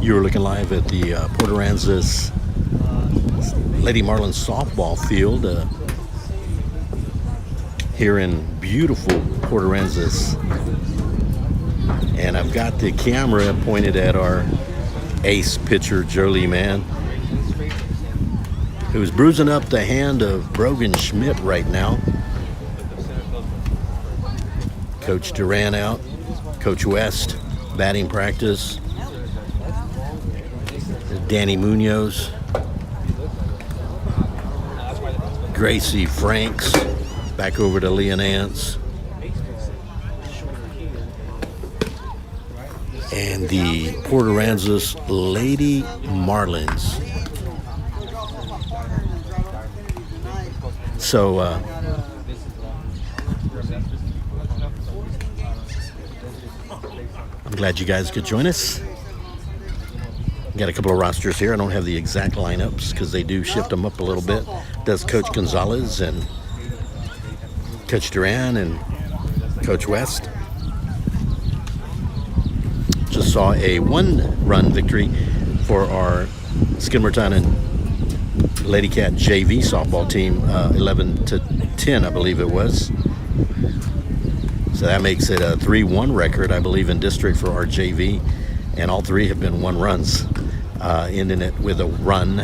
You're looking live at the Port Aransas Lady Marlins softball field here in beautiful Port Aransas. And I've got the camera pointed at our ace pitcher, Jolie Mann, who's bruising up the hand of Brogan Schmidt right now. Coach Duran out. Coach West, batting practice. Danny Munoz. Gracie Franks. Back over to Leon Ants. And the Port Aransas Lady Marlins. So, I'm glad you guys could join us. Got a couple of rosters here. I don't have the exact lineups because they do shift them up a little bit. Does Coach Gonzalez and Coach Duran and Coach West. Just saw a one-run victory for our Skidmore-Tynan Lady Cat JV softball team, 11-10, I believe it was. So that makes it a 3-1 record, I believe, in district for our JV, and all three have been one runs, ending it with a run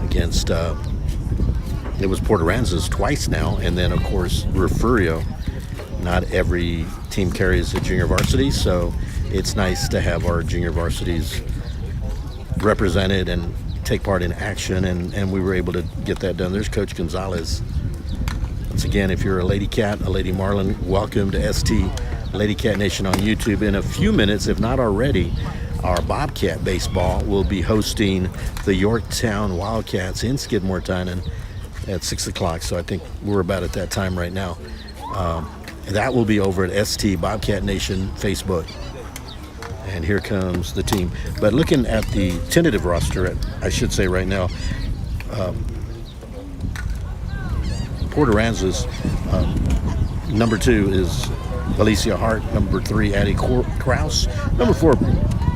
against, it was Port Aransas twice now, and then, of course, Refugio. Not every team carries a junior varsity, so it's nice to have our junior varsities represented and take part in action, and we were able to get that done. There's Coach Gonzalez. Once again, if you're a Lady Cat, a Lady Marlin, welcome to ST Lady Cat Nation on YouTube. In a few minutes, if not already, our Bobcat baseball will be hosting the Yorktown Wildcats in Skidmore-Tynan at 6 o'clock. So I think we're about at that time right now. That will be over at ST Bobcat Nation Facebook. And here comes the team. But looking at the tentative roster, I should say right now, Port Aransas, number 2 is Alicia Hart. Number 3, Addie Krause. Number 4,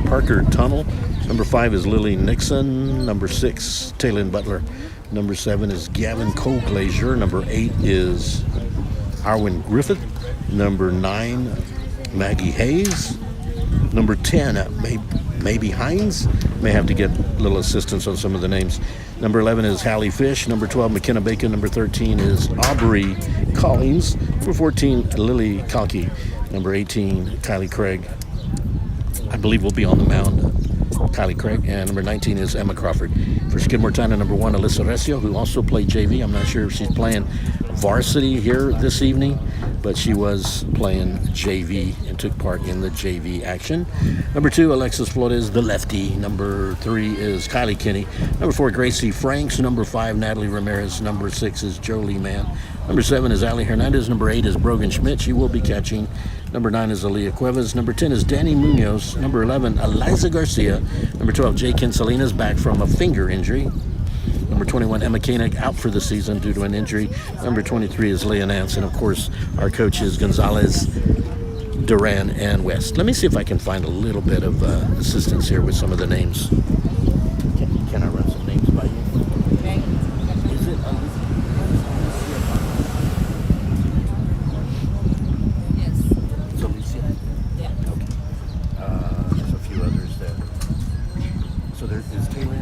Parker Tunnel. Number 5 is Lily Nixon. Number 6, Taylin Butler. Number 7 is Gavin Colglazier. Number 8 is Arwen Griffith. Number 9, Maggie Hayes. Number 10, maybe Hines. May have to get a little assistance on some of the names. Number 11 is Hallie Fish. Number 12, McKenna Bacon. Number 13 is Aubrey Collins. Number 14, Lily Kalki. Number 18, Kylie Craig. I believe will be on the mound. Kylie Craig. And number 19 is Emma Crawford. For Skidmore-Tynan, number 1, Alyssa Recio, who also played JV. I'm not sure if she's playing varsity here this evening, but she was playing JV and took part in the JV action. Number 2, Alexis Flores, the lefty. Number 3 is Kylie Kinney. Number 4, Gracie Franks. Number 5, Natalie Ramirez. Number 6 is Jolie Mann. Number 7 is Ali Hernandez. Number 8 is Brogan Schmidt. She will be catching. Number 9 is Aaliyah Cuevas. Number 10 is Danny Munoz. Number 11, Eliza Garcia. Number 12, Jay Kinsalinas, back from a finger injury. Number 21, Emma Koenig, out for the season due to an injury. Number 23 is Leah Nance. And, of course, our coaches, Gonzalez, Duran, and West. Let me see if I can find a little bit of assistance here with some of the names. Can I run some names by you? Okay. Is it Yes. It's Alicia? Yeah. Okay. There's a few others there. So there is Taylor.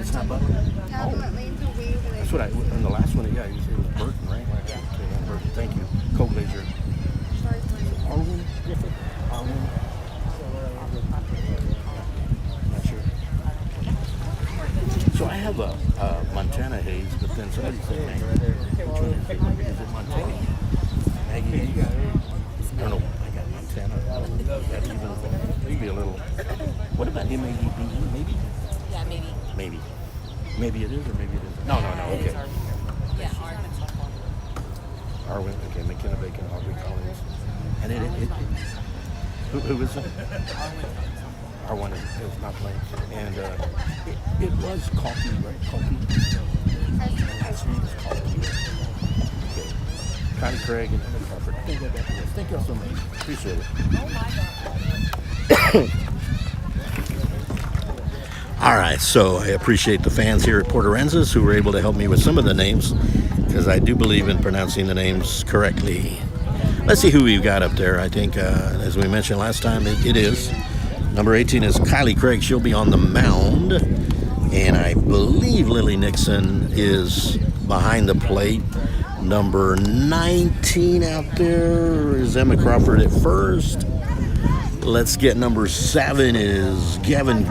It's not Butler. No, but lane's away over there. That's what on the last one, yeah, you said it was Burton, right? Yeah. Okay, Burton, thank you. Colglazier. Arwen Griffith. Arwen. Not sure. So I have a Montana Hayes, but then somebody said Maggie. Which one is it? Is it Montana? Maggie Hayes. I don't know. I got Montana. That even maybe a little. What about M-A-D-B-E? Maybe? Yeah, maybe. Maybe. Maybe it is or maybe it isn't. No, okay. Yeah, Arwen, okay, McKenna Bacon, Aubrey Collins. And who is it? Arwen is not playing. And it was Coffee, right? Coffee. Last name is Coffee. Okay. Kylie Craig and Emma Crawford. I think I got the list. Thank y'all so much. Appreciate it. All right, so I appreciate the fans here at Port Aransas who were able to help me with some of the names, because I do believe in pronouncing the names correctly. Let's see who we've got up there. I think, as we mentioned last time, it is. Number 18 is Kylie Craig. She'll be on the mound. And I believe Lily Nixon is behind the plate. Number 19 out there is Emma Crawford at first. Let's get number 7 is Gavin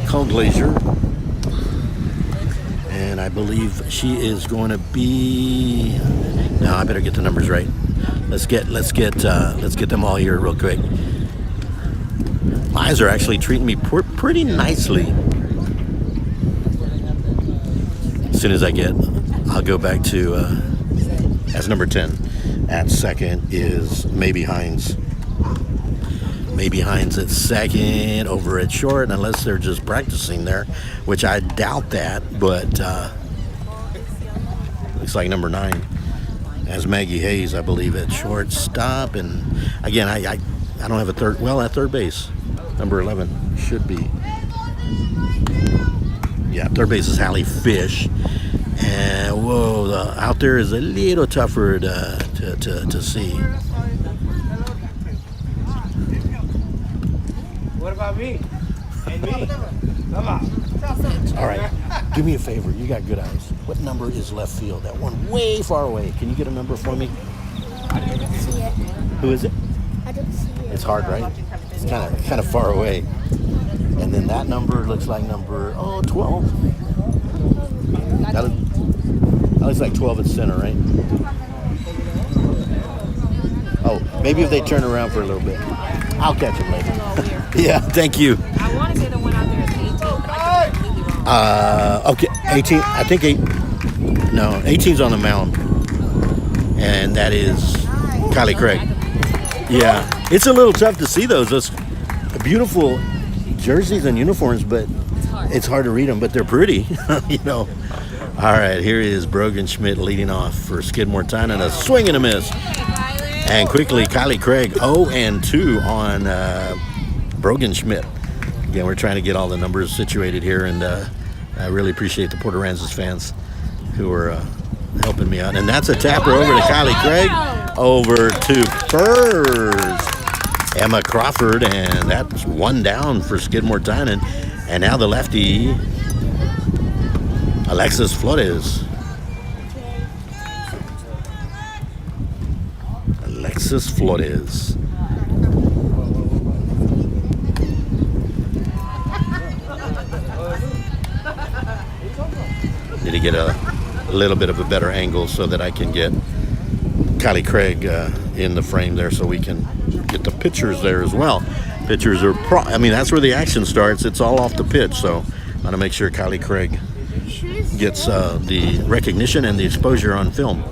Colglazier. And I believe she is going to be... No, I better get the numbers right. Let's get them all here real quick. My eyes are actually treating me pretty nicely. As soon as I'll go back to as number 10. At second is Maybe Hines. Maybe Hines at second, over at short, unless they're just practicing there, which I doubt that, but looks like number 9 as Maggie Hayes, I believe, at shortstop. And again, I don't have a third, well, at third base, number 11 should be, yeah, third base is Hallie Fish. And whoa, out there is a little tougher to see. What about me? And me? Come on. All right, do me a favor. You got good eyes. What number is left field? That one way far away. Can you get a number for me? I don't see it. Who is it? I don't see it. It's hard, right? It's kind of far away. And then that number looks like number 12. That looks like 12 at center, right? Oh, maybe if they turn around for a little bit. I'll catch him later. Yeah, thank you. I want to say the one out there is 18, but I could be completely wrong. Okay, 18. I think 18's on the mound, and that is Kylie Craig. Yeah, it's a little tough to see those beautiful jerseys and uniforms, but it's hard to read them. But they're pretty, you know. All right, here is Brogan Schmidt leading off for Skidmore-Tynan. A swing and a miss. And quickly, Kylie Craig 0-2 on Brogan Schmidt. Again, we're trying to get all the numbers situated here, and I really appreciate the Port Aransas fans who are helping me out. And that's a tapper over to Kylie Craig, over to first Emma Crawford, and that's one down for Skidmore-Tynan. And now the lefty, Alexis Flores. Alexis Flores. Need to get a little bit of a better angle so that I can get Kylie Craig in the frame there, so we can get the pitchers there as well. Pitchers are, that's where the action starts. It's all off the pitch, so I want to make sure Kylie Craig gets the recognition and the exposure on film.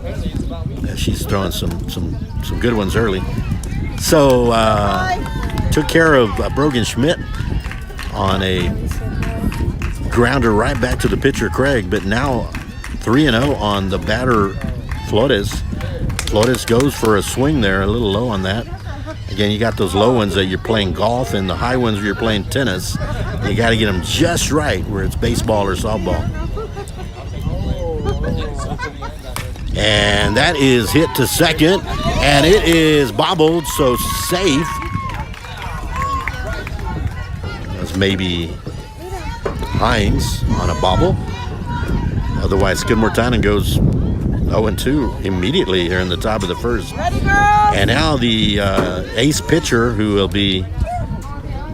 She's throwing some good ones early. So took care of Brogan Schmidt on a grounder right back to the pitcher Craig, but now 3-0 on the batter Flores. Flores goes for a swing there, a little low on that. Again, you got those low ones that you're playing golf, and the high ones where you're playing tennis. You got to get them just right where it's baseball or softball. And that is hit to second, and it is bobbled, so safe. That's maybe Hines on a bobble. Otherwise, Skidmore-Tynan goes 0-2 immediately here in the top of the first. And now the ace pitcher, who will be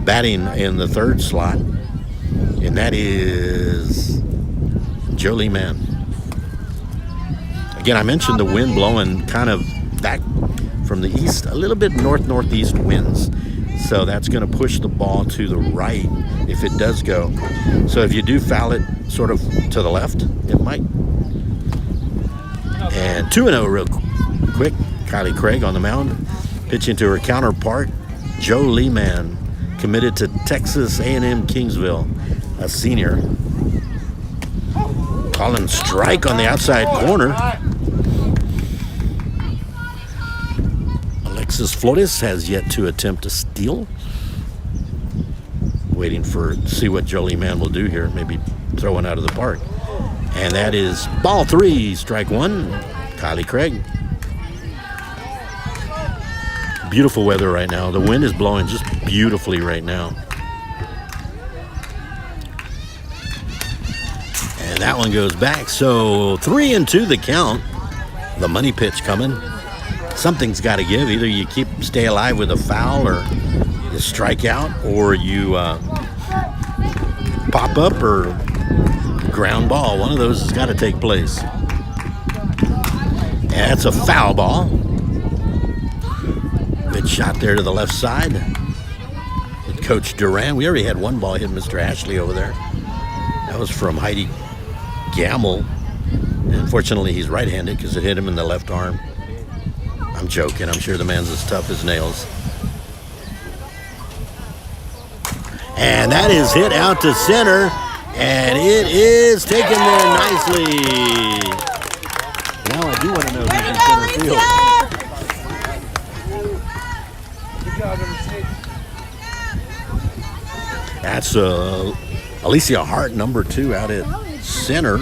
batting in the third slot, and that is Jolie Mann. Again, I mentioned the wind blowing kind of back from the east, a little bit north-northeast winds. So that's going to push the ball to the right if it does go. So if you do foul it sort of to the left, it might. And 2-0 real quick. Kylie Craig on the mound, pitching to her counterpart, Jolie Mann, committed to Texas A&M Kingsville, a senior. Calling strike on the outside corner. Alexis Flores has yet to attempt a steal. Waiting for see what Jolie Mann will do here. Maybe throw one out of the park. And that is ball 3, strike 1. Kylie Craig. Beautiful weather right now. The wind is blowing just beautifully right now. And that one goes back. So 3-2 the count. The money pitch coming. Something's got to give. Either you stay alive with a foul, or you strike out, or you pop up, or ground ball. One of those has got to take place. And that's a foul ball. Good shot there to the left side. With Coach Duran. We already had one ball hit Mr. Ashley over there. That was from Heidi Gamble. Unfortunately, he's right-handed because it hit him in the left arm. I'm joking. I'm sure the man's as tough as nails. And that is hit out to center. And it is taken there nicely. Now I do want to know who's in center field. Good job, number 6. That's Alicia Hart, number 2, out at center.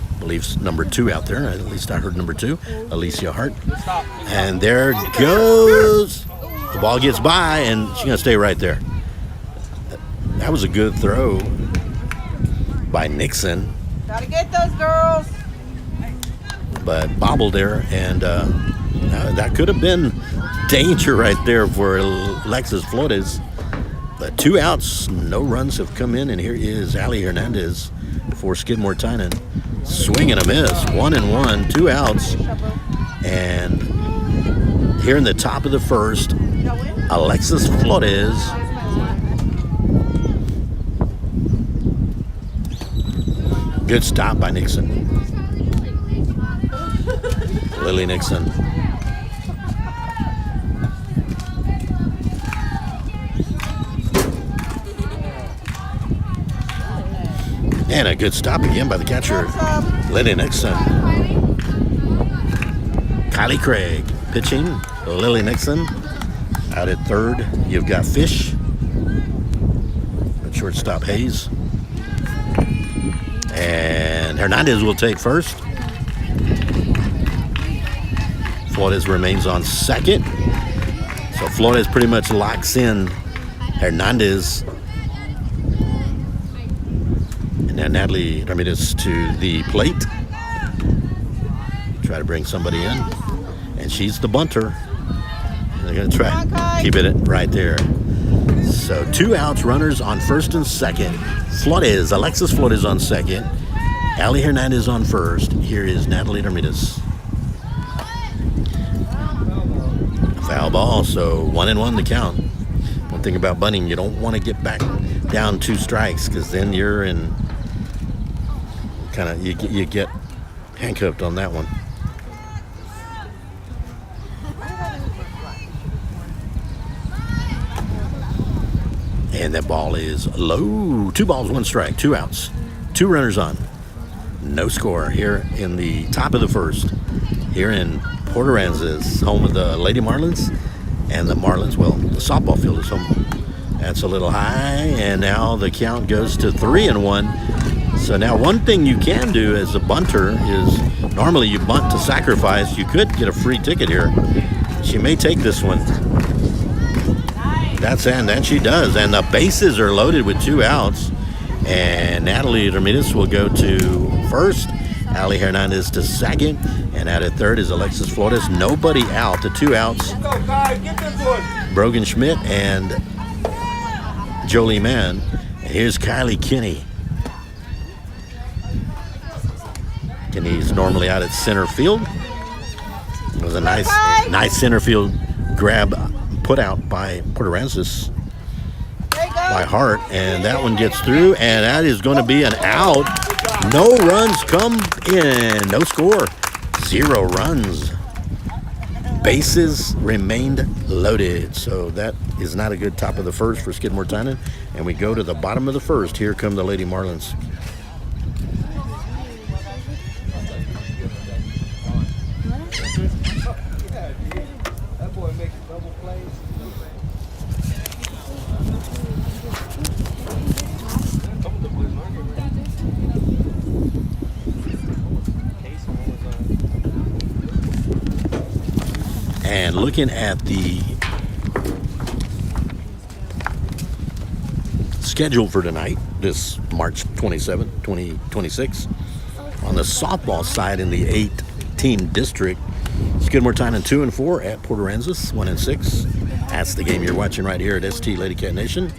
I believe number 2 out there. At least I heard number 2, Alicia Hart. And there goes. The ball gets by, and she's going to stay right there. That was a good throw by Nixon. Gotta get those girls. But bobbled there, and that could have been danger right there for Alexis Flores. But 2 outs, no runs have come in, and here is Ali Hernandez for Skidmore-Tynan. Swing and a miss, 1-1, 2 outs. And here in the top of the first, Alexis Flores good stop by Nixon. Lily Nixon. And a good stop again by the catcher, Lily Nixon. Kylie Craig pitching, Lily Nixon. Out at third, you've got Fish. At shortstop, Hayes. And Hernandez will take first. Flores remains on second. So Flores pretty much locks in Hernandez. And now Natalie Ramirez to the plate. Try to bring somebody in. And she's the bunter. They're going to try keep it right there. So 2 outs, runners on first and second. Flores, Alexis Flores on second. Ali Hernandez on first. Here is Natalie Ramirez. Foul ball, so 1-1 the count. One thing about bunting, you don't want to get back down 2 strikes, because then you're in kind of, you get handcuffed on that one. And that ball is low. 2 balls, 1 strike, 2 outs, 2 runners on. No score here in the top of the first. Here in Port Aransas, home of the Lady Marlins. And the Marlins, well, the softball field is home. That's a little high. And now the count goes to 3-1. So now one thing you can do as a bunter is, normally you bunt to sacrifice. You could get a free ticket here. She may take this one. And she does. And the bases are loaded with 2 outs. And Natalie Ramirez will go to first. Ali Hernandez to second. And out at third is Alexis Flores. Nobody out. The 2 outs. Go, guys, get this one. Brogan Schmidt and Jolie Mann. And here's Kylie Kinney. Kinney's normally out at center field. It was a nice center field grab put out by Port Aransas by Hart, and that one gets through, and that is going to be an out. No runs come in, no score, 0 runs. Bases remained loaded, so that is not a good top of the first for Skidmore-Tynan, and we go to the bottom of the first. Here come the Lady Marlins. And looking at the schedule for tonight, this March 27, 2026, on the softball side in the 8-team district, Skidmore-Tynan 2-4 at Port Aransas 1-6. That's the game you're watching right here at ST Lady Cat Nation.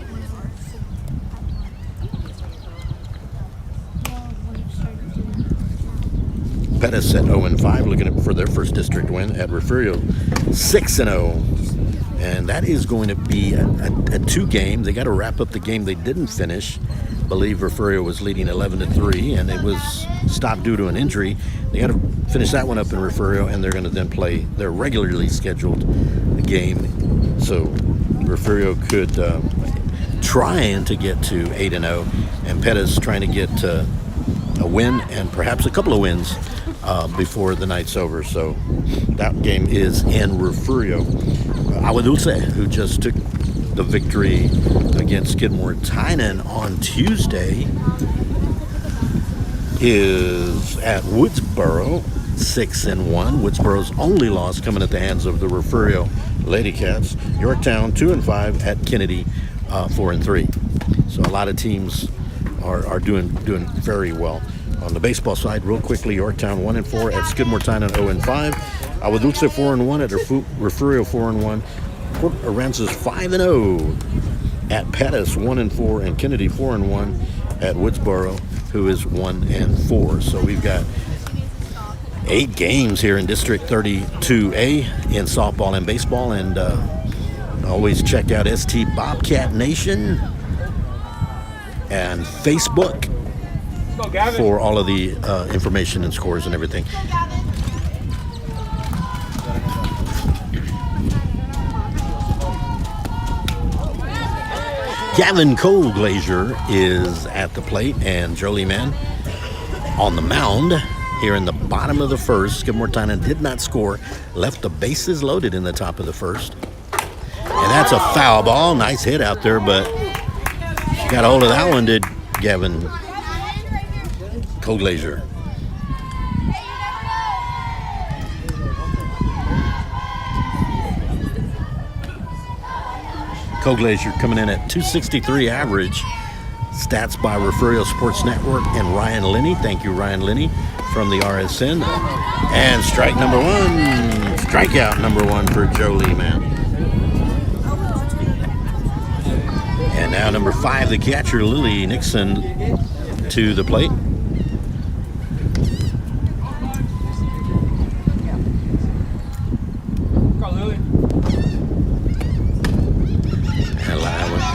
Pettis at 0-5, looking for their first district win at Refugio 6-0. And that is going to be a two-game. They got to wrap up the game they didn't finish. I believe Refugio was leading 11-3, and it was stopped due to an injury. They got to finish that one up in Refugio, and they're going to then play their regularly scheduled game. So Refugio could trying to get to 8-0, and Pettis trying to get a win and perhaps a couple of wins before the night's over. So that game is in Refugio. Awadulce, who just took the victory against Skidmore-Tynan on Tuesday, is at Woodsboro 6-1. Woodsboro's only loss coming at the hands of the Refugio Lady Cats. Yorktown 2-5 at Kennedy 4-3. So a lot of teams are doing very well. On the baseball side, real quickly, Yorktown 1-4 at Skidmore-Tynan 0-5. Awadulce 4-1 at Refugio 4-1. Port Aransas 5-0 at Pettis 1-4, and Kennedy 4-1 at Woodsboro, who is 1-4. So we've got 8 games here in District 32A in softball and baseball, and always check out ST Bobcat Nation and Facebook for all of the information and scores and everything. Gavin Cole-Glazier is at the plate, and Jolie Mann on the mound here in the bottom of the first. Skidmore-Tynan did not score, left the bases loaded in the top of the first. And that's a foul ball. Nice hit out there, but she got a hold of that one, did Gavin Cole-Glazier. Cole-Glazier coming in at 263 average. Stats by Refugio Sports Network and Ryan Linney. Thank you, Ryan Linney, from the RSN. And strike number 1. Strikeout number 1 for Jolie Mann. And now number 5, the catcher, Lily Nixon, to the plate.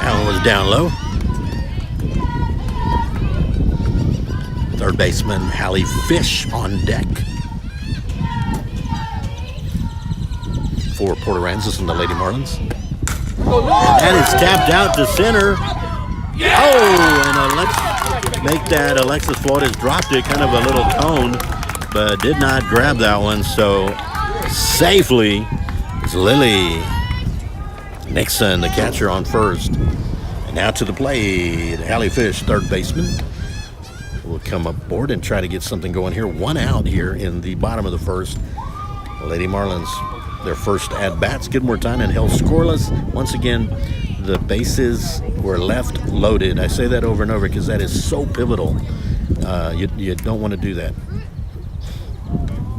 That one was down low. Third baseman Hallie Fish on deck for Port Aransas and the Lady Marlins. And that is tapped out to center. Oh, and Alexis Flores dropped it, kind of a little cone, but did not grab that one. So safely, it's Lily Nixon, the catcher, on first. And now to the plate, Hallie Fish, third baseman, will come aboard and try to get something going here. 1 out here in the bottom of the first. Lady Marlins, their first at-bat. Skidmore-Tynan held scoreless. Once again, the bases were left loaded. I say that over and over because that is so pivotal. You don't want to do that.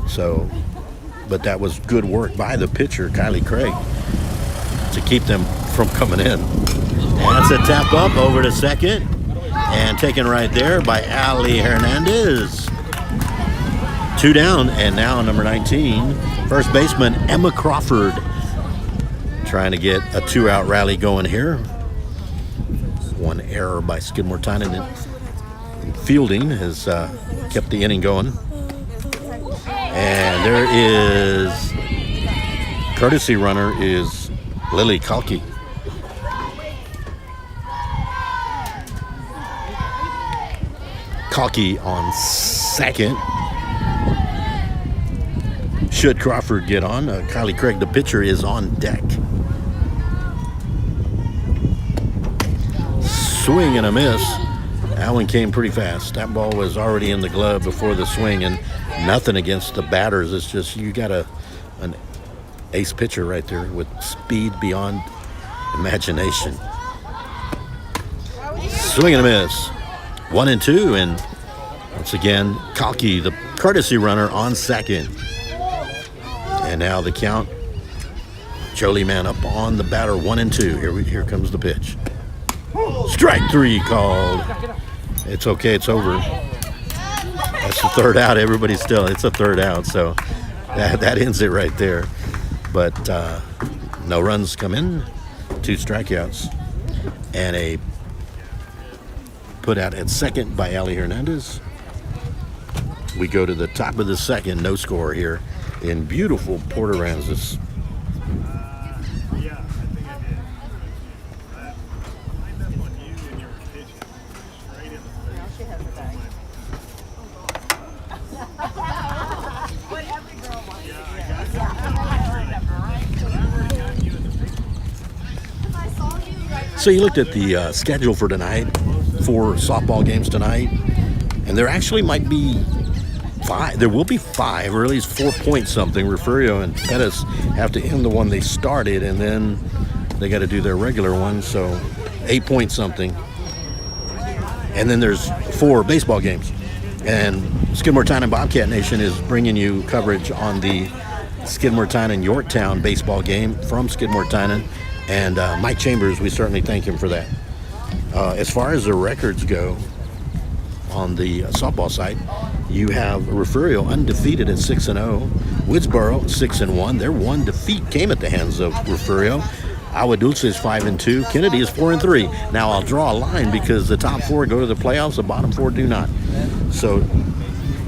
So, but that was good work by the pitcher, Kylie Craig, to keep them from coming in. And that's a tap up over to second. And taken right there by Ali Hernandez. 2 down, and now number 19, first baseman Emma Crawford, trying to get a 2-out rally going here. One error by Skidmore-Tynan in fielding has kept the inning going. And there is courtesy runner is Lily Kalki. Kalki on second. Should Crawford get on, Kylie Craig, the pitcher, is on deck. swing and a miss. That one came pretty fast. That ball was already in the glove before the swing, and nothing against the batters. It's just you got an ace pitcher right there with speed beyond imagination. Swing and a miss. 1-2, and once again, Kalki, the courtesy runner, on second. And now the count. Jolie man up on the batter, 1-2. Here comes the pitch. Strike 3 called. It's okay, it's over. That's the third out. Everybody's still, it's a third out, so that ends it right there. But no runs come in, 2 strikeouts, and a put out at second by Ali Hernandez. We go to the top of the second, no score here in beautiful Port Aransas. So you looked at the schedule for tonight, 4 softball games tonight, and there actually might be 5. There will be 5, or at least 4 point something. Refugio and Pettis have to end the one they started, and then they got to do their regular one, so 8 point something. And then there's 4 baseball games. And Skidmore-Tynan Bobcat Nation is bringing you coverage on the Skidmore-Tynan Yorktown baseball game from Skidmore-Tynan. And Mike Chambers, we certainly thank him for that. As far as the records go on the softball side, you have Refugio undefeated at 6-0. Woodsboro 6-1. Their one defeat came at the hands of Refugio. Agua Dulce is 5-2. Kennedy is 4-3. Now I'll draw a line because the top 4 go to the playoffs. The bottom 4 do not. So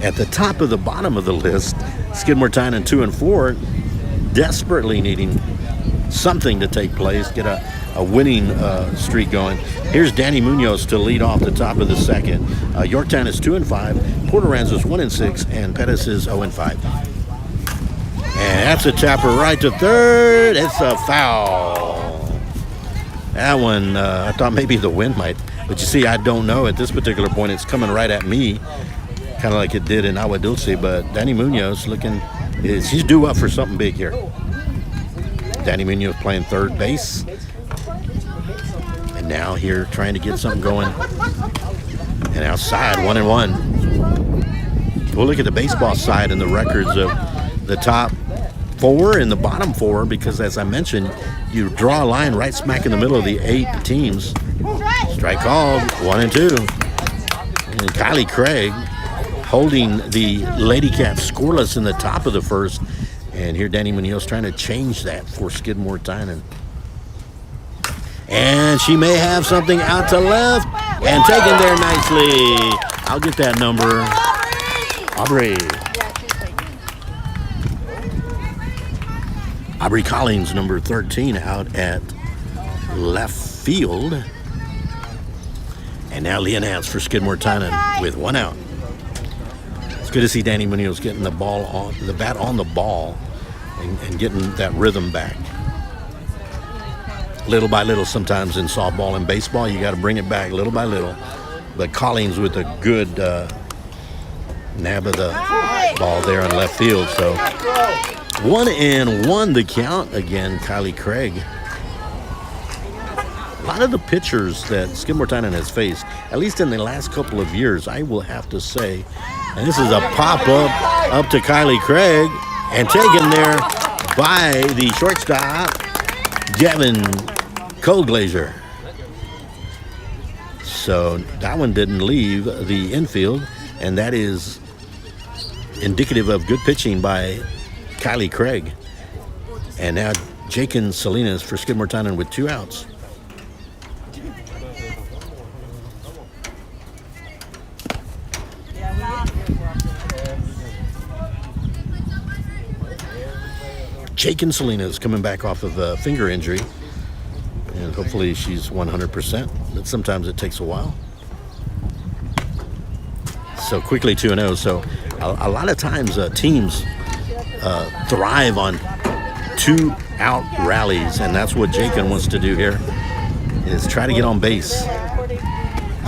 at the top of the bottom of the list, Skidmore-Tynan 2-4, desperately needing something to take place, get a winning streak going. Here's Danny Munoz to lead off the top of the second. Yorktown is 2-5, Port Aransas 1-6, and Pettis is 0-5. And that's a tapper right to third. It's a foul. That one, I thought maybe the wind might, but you see, I don't know at this particular point. It's coming right at me, kind of like it did in Agua Dulce. But Danny Munoz he's due up for something big here. Danny Munoz playing third base. And now here trying to get something going. And outside, 1-1. We'll look at the baseball side and the records of the top 4 and the bottom 4, because as I mentioned, you draw a line right smack in the middle of the 8 teams. Strike called, 1-2. And Kylie Craig holding the Lady Cats scoreless in the top of the first. And here Danny Munoz trying to change that for Skidmore-Tynan. And she may have something out to left and taken there nicely. I'll get that number. Aubrey Collins, number 13, out at left field. And now Leah Nance for Skidmore-Tynan with 1 out. It's good to see Danny Munoz getting the bat on the ball and getting that rhythm back. Little by little, sometimes in softball and baseball, you got to bring it back little by little. But Collins with a good nab of the ball there in left field. So 1-1 the count again, Kylie Craig. A lot of the pitchers that Skidmore-Tynan has faced, at least in the last couple of years, I will have to say, and this is a pop-up up to Kylie Craig, and taken there by the shortstop, Gavin Colglazier. So that one didn't leave the infield, and that is indicative of good pitching by Kylie Craig. And now Jakin Salinas for Skidmore-Tynan with 2 outs. Jakin Salinas coming back off of a finger injury, and hopefully she's 100%, but sometimes it takes a while. So quickly 2-0. So a lot of times teams thrive on 2-out rallies, and that's what Jakin wants to do here, is try to get on base.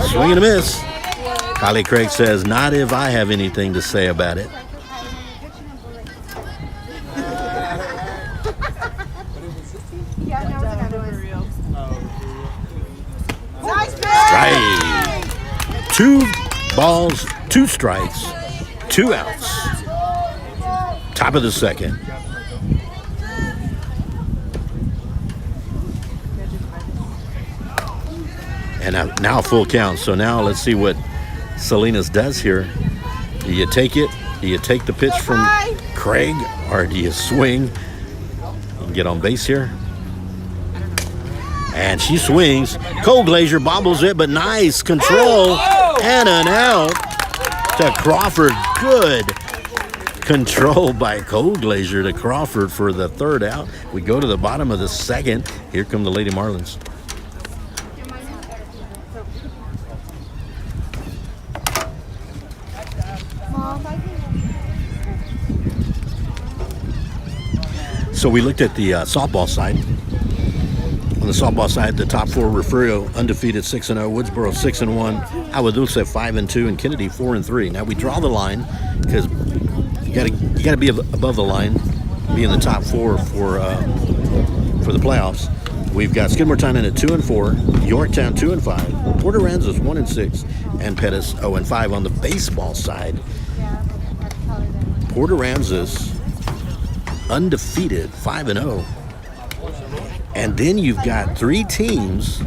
Swing and a miss. Kylie Craig says, not if I have anything to say about it. Strike. 2 balls, 2 strikes, 2 outs. Top of the second. And now full count. So now let's see what Salinas does here. Do you take it? Do you take the pitch from Craig, or do you swing and get on base here? And she swings. Cole Glazier bobbles it, but nice control and an out to Crawford. Good control by Cole Glazier to Crawford for the 3rd out. We go to the bottom of the 2nd. Here come the Lady Marlins. So we looked at the softball side. On the softball side, the top 4: Refugio undefeated 6-0, Woodsboro 6-1, Aguadulce 5-2, and Kennedy 4-3. Now we draw the line because you got to be above the line, be in the top 4 for the playoffs. We've got Skidmore-Tynan at 2-4, Yorktown 2-5, Port Aransas 1-6, and Pettis 0-5. On the baseball side, Port Aransas undefeated 5-0. And then you've got 3 teams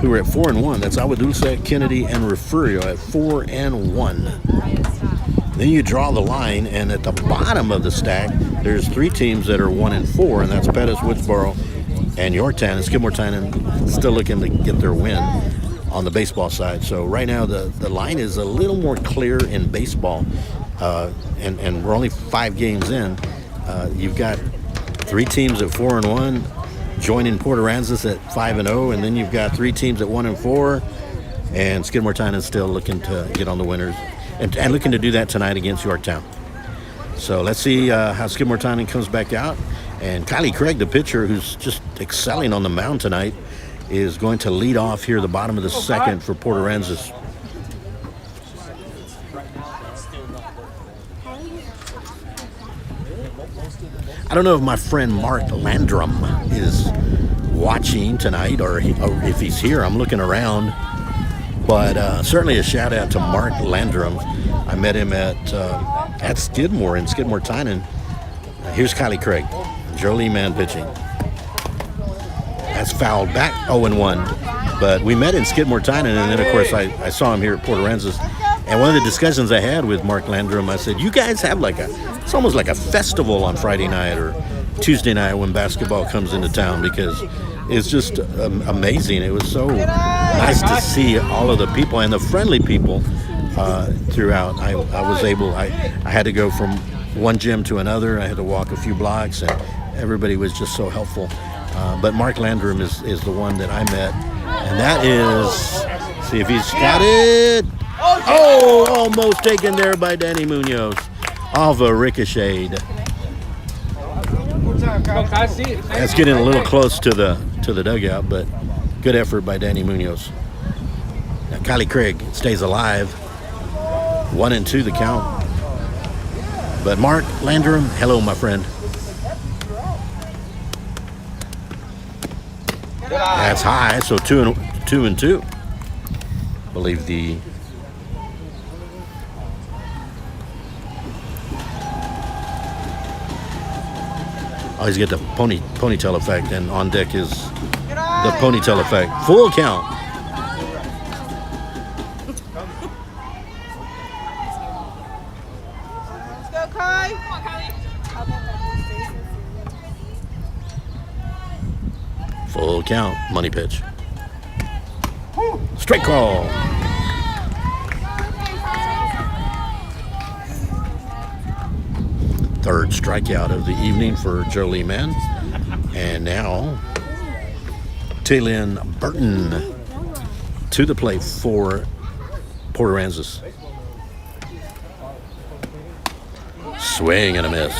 who are at 4-1. That's Aguadulce, Kennedy, and Refugio at 4-1. Then you draw the line, and at the bottom of the stack, there's 3 teams that are 1-4, and that's Pettis, Woodsboro, and Yorktown. And Skidmore-Tynan still looking to get their win on the baseball side. So right now the line is a little more clear in baseball, and we're only 5 games in. You've got 3 teams at 4-1, joining Port Aransas at 5-0, and then you've got 3 teams at 1-4, and Skidmore-Tynan is still looking to get on the winners, and looking to do that tonight against Yorktown. So let's see how Skidmore-Tynan comes back out. And Kylie Craig, the pitcher, who's just excelling on the mound tonight, is going to lead off here the bottom of the 2nd for Port Aransas. I don't know if my friend Mark Landrum is watching tonight, or if he's here. I'm looking around, but certainly a shout out to Mark Landrum. I met him at Skidmore in Skidmore-Tynan. Here's Kylie Craig, Jolie Man pitching. That's fouled back, 0-1. But we met in Skidmore-Tynan, and then of course I saw him here at Port Aransas. And one of the discussions I had with Mark Landrum, I said, you guys have it's almost like a festival on Friday night or Tuesday night when basketball comes into town, because it's just amazing. It was so nice to see all of the people and the friendly people throughout. I had to go from one gym to another. I had to walk a few blocks, and everybody was just so helpful. But Mark Landrum is the one that I met, and that is, see if he's got it. Oh, almost taken there by Danny Munoz off a ricochet. That's getting a little close to the dugout, but good effort by Danny Munoz. Now Kylie Craig stays alive. 1-2 the count. But Mark Landrum, hello, my friend. That's high, so 2-2. I believe the always get the ponytail effect, and on deck is the ponytail effect. Full count. Let's go, Kai. Full count. Money pitch. Straight call. Third strikeout of the evening for Jolie Mann. And now Taylin Burton to the plate for Port Aransas. Swing and a miss.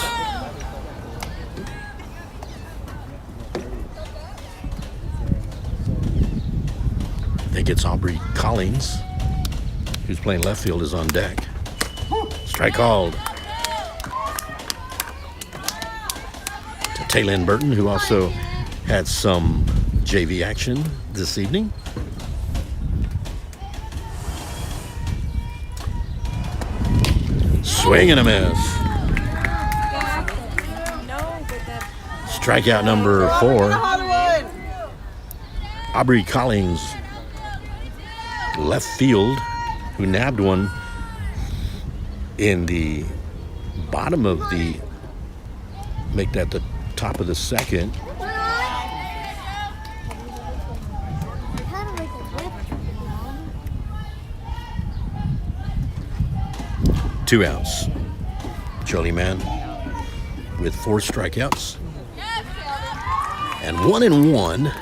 think it's Aubrey Collins, who's playing left field, is on deck. Strike called to Taylin Burton, who also had some JV action this evening. Swing and a miss. Strikeout number 4. Hollywood. Aubrey Collins, left field, who nabbed one in the bottom of the, make that the top of the second. Kind of like a whip. 2 outs. Jolie Mann with 4 strikeouts. And 1-1.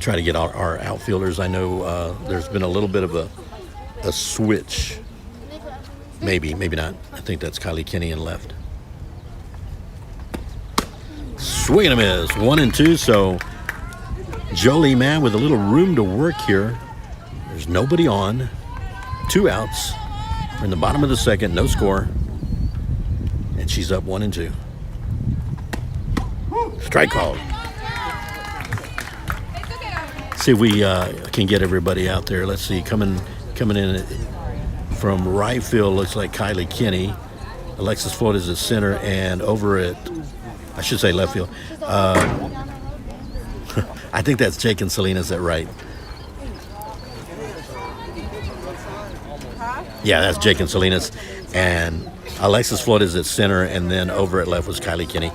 Try to get our outfielders. I know there's been a little bit of a switch. Maybe not. I think that's Kylie Kinney in left. Swing and a miss. 1-2. So Jolie Mann with a little room to work here. There's nobody on. 2 outs. We're in the bottom of the second. No score. And she's up 1-2. Strike called. See if we can get everybody out there. Let's see. Coming in from right field looks like Kylie Kinney. Alexis Flores at center, and over at, I should say left field. I think that's Jake and Salinas at right. Yeah, that's Jake and Salinas. And Alexis Flores at center, and then over at left was Kylie Kinney.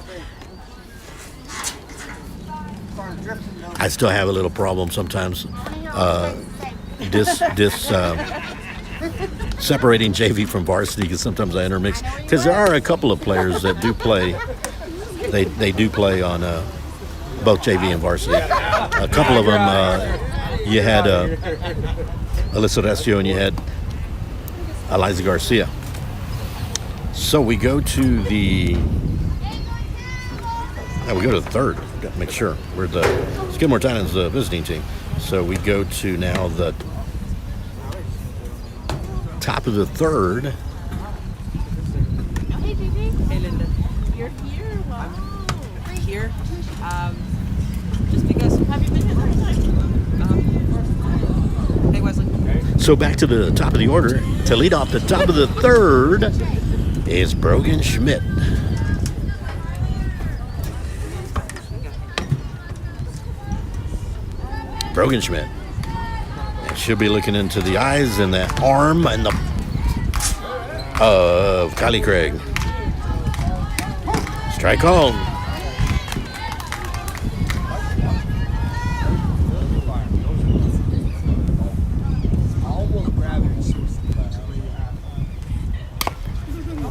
I still have a little problem sometimes separating JV from varsity, because sometimes I intermix. Because there are a couple of players that do play. They do play on both JV and varsity. A couple of them, you had Alyssa Restio and you had Eliza Garcia. So we go to the third. Got to make sure. We're the Skidmore-Tynan's the visiting team. So we go to now the top of the third. Hey, Gigi. Hey, Linda. You're here? Wow. Here? Just because. Have you been here last time? Hey, Wesley. So back to the top of the order. To lead off the top of the third is Brogan Schmidt. Brogan Schmidt. And she'll be looking into the eyes and the arm and the of Kylie Craig. Strike called.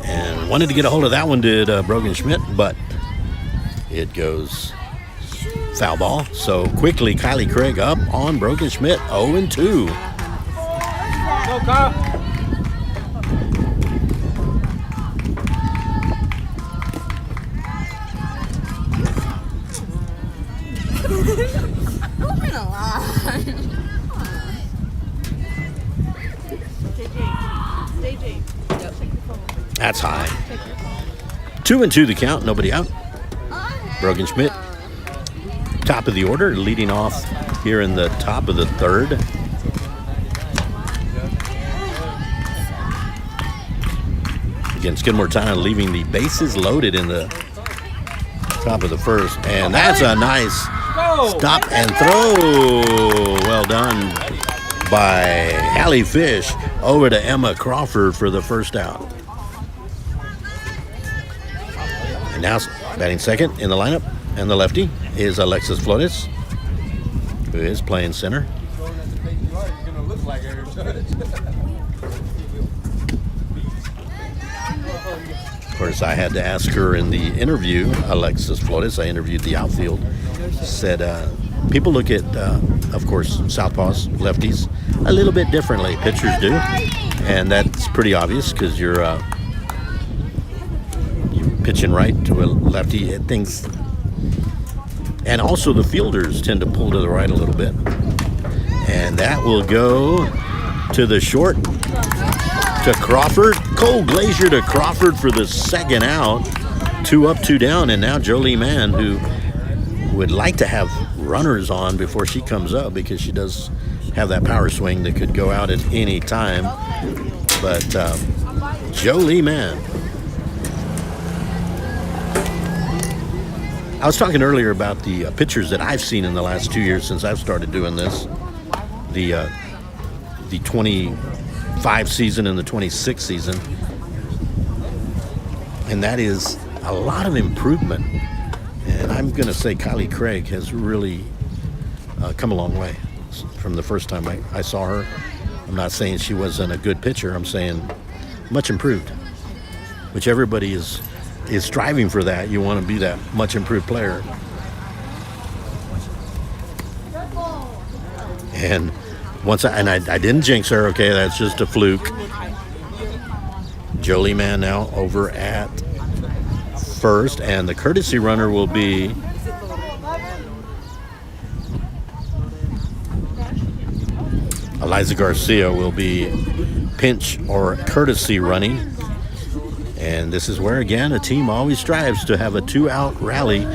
And wanted to get a hold of that one, did Brogan Schmidt, but it goes foul ball. So quickly, Kylie Craig up on Brogan Schmidt, 0-2. Go, Kyle. Moving along. JJ. Yep, take the phone. That's high. 2-2 the count, nobody out. Brogan Schmidt, top of the order, leading off here in the top of the third. Again, Skidmore-Tynan leaving the bases loaded in the top of the first. And that's a nice stop and throw. Well done by Hallie Fish over to Emma Crawford for the first out. And now batting second in the lineup, and the lefty is Alexis Flores, who is playing center. Of course, I had to ask her in the interview, Alexis Flores, I interviewed the outfield, said people look at, of course, southpaws, lefties, a little bit differently. Pitchers do, and that's pretty obvious because you're pitching right to a lefty. Things And also the fielders tend to pull to the right a little bit. And that will go to the short to Crawford. Cole Glazier to Crawford for the second out. 2 up, 2 down. And now Jolie Mann, who would like to have runners on before she comes up because she does have that power swing that could go out at any time. But Jolie Mann. I was talking earlier about the pitchers that I've seen in the last 2 years since I've started doing this. The 25 season and the 26 season. And that is a lot of improvement. And I'm going to say Kylie Craig has really come a long way from the first time I saw her. I'm not saying she wasn't a good pitcher. I'm saying much improved, which everybody is striving for that. You want to be that much improved player. And I didn't jinx her, okay, that's just a fluke. Jolie Mann now over at first, and the courtesy runner will be Eliza Garcia will be pinch or courtesy running. And this is where, again, a team always strives to have a 2-out rally.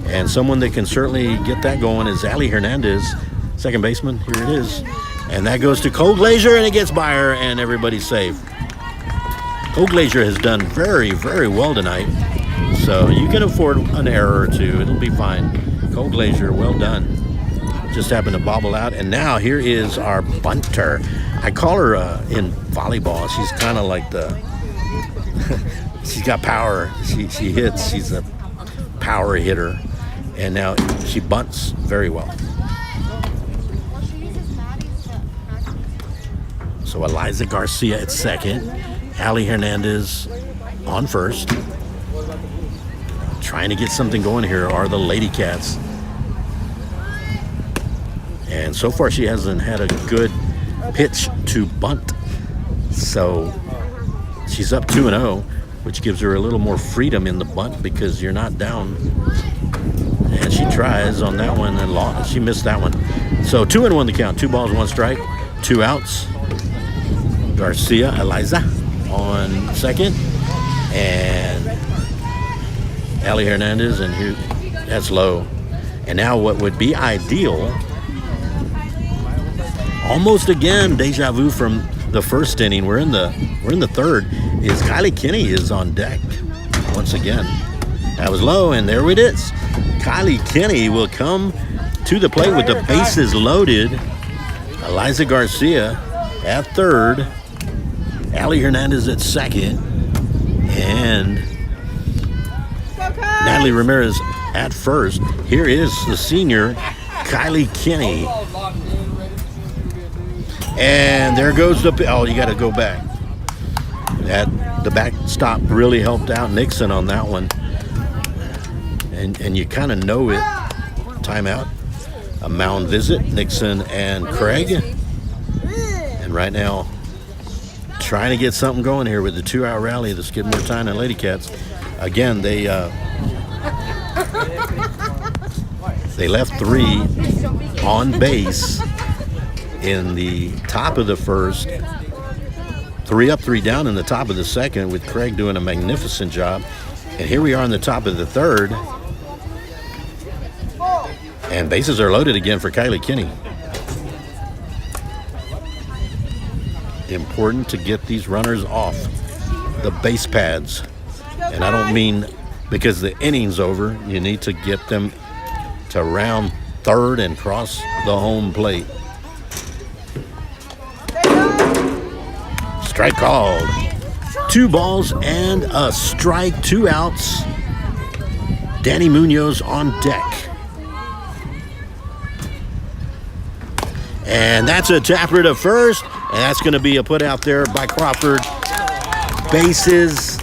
And someone that can certainly get that going is Allie Hernandez, second baseman. Here it is. And that goes to Cole Glazier, and it gets by her, and everybody's safe. Cole Glazier has done very, very well tonight. So you can afford an error or two. It'll be fine. Cole Glazier, well done. Just happened to bobble out. And now here is our bunter. I call her in volleyball. She's kind of like the... she's got power. She hits. She's a power hitter. And now she bunts very well. So Eliza Garcia at second. Allie Hernandez on first. Trying to get something going here are the Lady Cats. And so far she hasn't had a good pitch to bunt. So she's up 2-0, which gives her a little more freedom in the bunt because you're not down. And she tries on that one and lost. She missed that one. So 2-1 the count. 2 balls, 1 strike, 2 outs. Garcia, Eliza on second. And Allie Hernandez, and here, that's low. And now what would be ideal, almost again, deja vu from the first inning. We're in the third. Is Kylie Kinney is on deck once again. That was low, and there it is. Kylie Kinney will come to the plate with the bases loaded. Eliza Garcia at third. Allie Hernandez at second. And Natalie Ramirez at first. Here is the senior, Kylie Kinney. And there goes the... Oh, you got to go back. The backstop really helped out Nixon on that one. And you kind of know it. Timeout. A mound visit, Nixon and Craig. And right now, trying to get something going here with the 2-out rally of the Skidmore-Tynan Lady Cats. Again, they left 3 on base in the top of the first. 3 up, 3 down in the top of the second, with Craig doing a magnificent job. And here we are in the top of the third. And bases are loaded again for Kylie Kinney. Important to get these runners off the base pads. And I don't mean because the inning's over. You need to get them to round third and cross the home plate. Strike called. 2 balls and a strike, 2 outs. Danny Munoz on deck. And that's a tapper to first. And that's going to be a put out there by Crawford. Bases.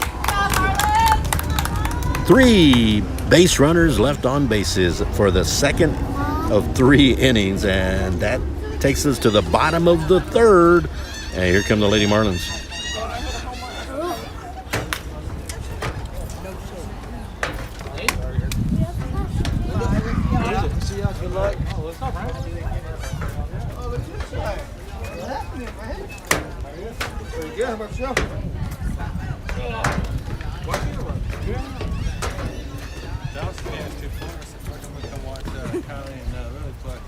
3 base runners left on bases for the second of 3 innings. And that takes us to the bottom of the third. And here come the Lady Marlins. See y'all. Good luck. Oh, what's up, man? Oh, look at this guy. What's happening, man? Pretty good. How about yourself? Dallas fans too far. So I'm gonna come watch Kylie and Lily play.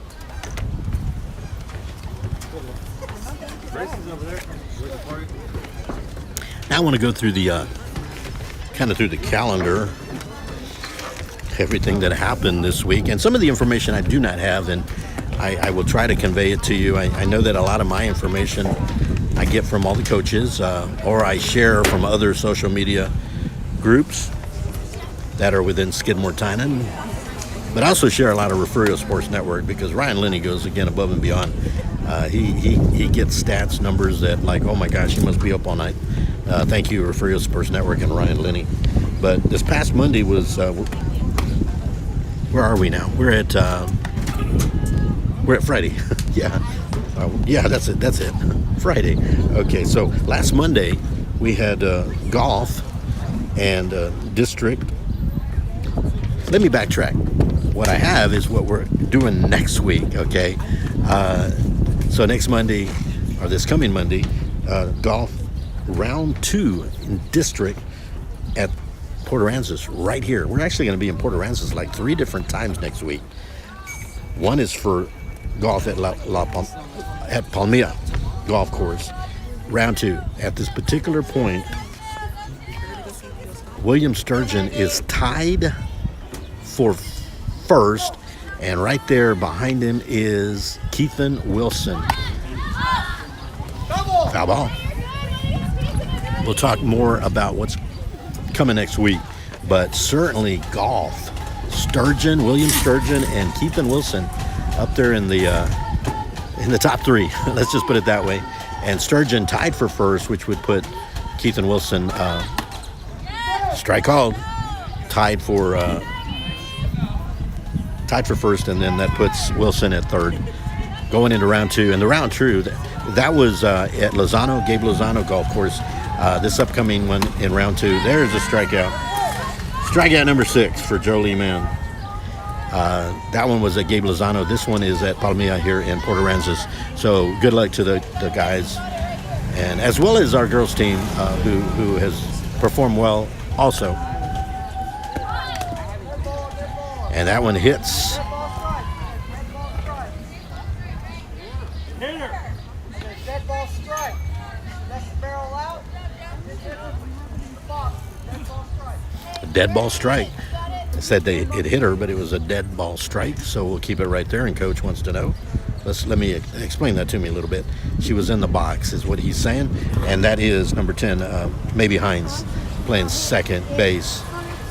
Races over there. Where's the party? Now I want to go through the kind of through the calendar, everything that happened this week, and some of the information I do not have, and I will try to convey it to you. I know that a lot of my information I get from all the coaches, or I share from other social media groups that are within Skidmore-Tynan, but I also share a lot of Referral Sports Network because Ryan Linney goes again above and beyond. He gets stats, numbers that like, oh my gosh, he must be up all night. Thank you, Referral Sports Network and Ryan Linney. But this past Monday was, where are we now? We're at Friday. Yeah. Yeah, that's it. Friday. Okay, so last Monday we had golf and district. Let me backtrack. What I have is what we're doing next week, okay? So next Monday, or this coming Monday, golf round 2 in district at Port Aransas right here. We're actually going to be in Port Aransas like 3 different times next week. One is for golf at Palmilla Golf Course. Round 2. At this particular point, William Sturgeon is tied for first, and right there behind him is Keithan Wilson. Foul ball. We'll talk more about what's coming next week, but certainly golf. Sturgeon, William Sturgeon, and Keithan Wilson up there in the top 3. Let's just put it that way. And Sturgeon tied for first, which would put Keithan Wilson strike called, tied for first, and then that puts Wilson at third going into round 2. And the round 2, that was at Gabe Lozano Golf Course. This upcoming one in round 2, there's a strikeout number 6 for Jolie Mann. That one was at Gabe Lozano. This one is at Palmilla here in Port Aransas. So good luck to the guys, and as well as our girls team who has performed well also. And that one hits. Dead ball strike. That's the barrel out. Dead ball strike. I said it hit her, but it was a dead ball strike. So we'll keep it right there. And Coach wants to know. Let me explain that to me a little bit. She was in the box, is what he's saying, and that is number 10, maybe Hines, playing second base.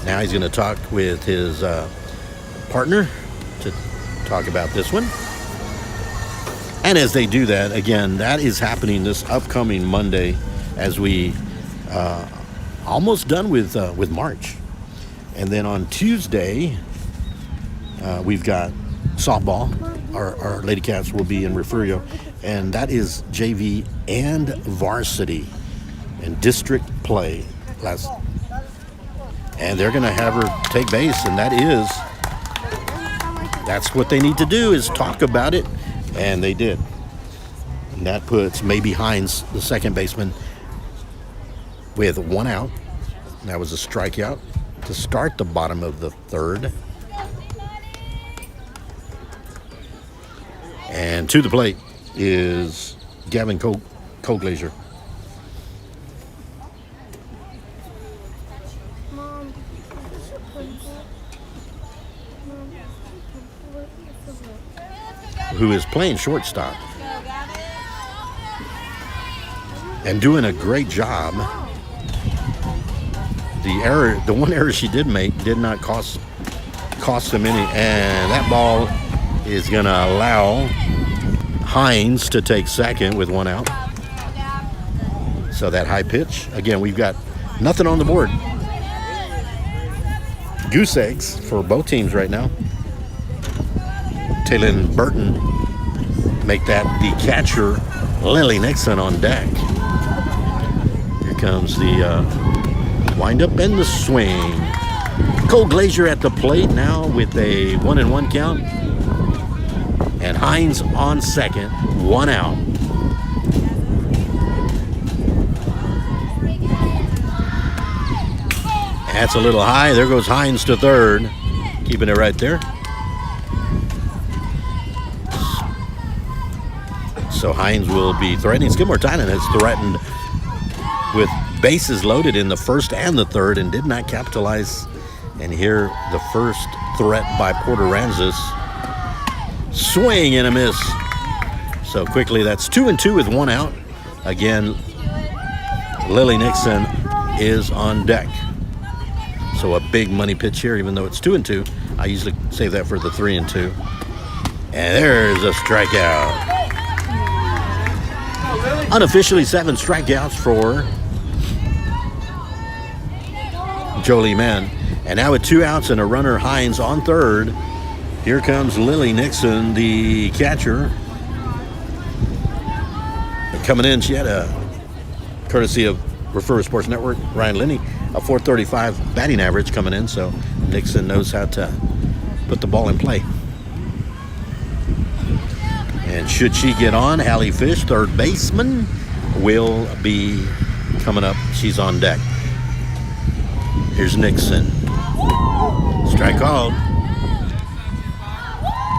Now he's going to talk with his partner to talk about this one. And as they do that, again, that is happening this upcoming Monday, as we almost done with March. And then on Tuesday, we've got softball. Our Lady Cats will be in Refugio, and that is JV and varsity and district play. And they're going to have her take base, and that's what they need to do, is talk about it, and they did. And that puts maybe Hines, the second baseman, with 1 out. That was a strikeout to start the bottom of the 3rd. And to the plate is Gavin Colglazier. Mom, who is playing shortstop and doing a great job. The one error she did make did not cost them any, and that ball is going to allow Hines to take second with 1 out. So that high pitch, again, we've got nothing on the board. Goose eggs for both teams right now. Taylor and Burton make that the catcher, Lily Nixon, on deck. Here comes the wind-up and the swing. Colglazier at the plate now with a 1-1 count. And Hines on second, 1 out. That's a little high. There goes Hines to third. Keeping it right there. So Hines will be threatening. Skidmore-Tynan has threatened with bases loaded in the first and the third and did not capitalize. And here the first threat by Porter Aransas. Swing and a miss. So quickly that's 2-2 with 1 out. Again, Lily Nixon is on deck. So a big money pitch here, even though it's 2-2. I usually save that for the 3-2. And there's a strikeout. Unofficially 7 strikeouts for Jolie Mann. And now with 2 outs and a runner, Hines on third. Here comes Lily Nixon, the catcher. And coming in, she had a courtesy of Refer Sports Network, Ryan Linney, a .435 batting average coming in, so Nixon knows how to put the ball in play. And should she get on, Hallie Fish, third baseman, will be coming up. She's on deck. Here's Nixon. Strike called.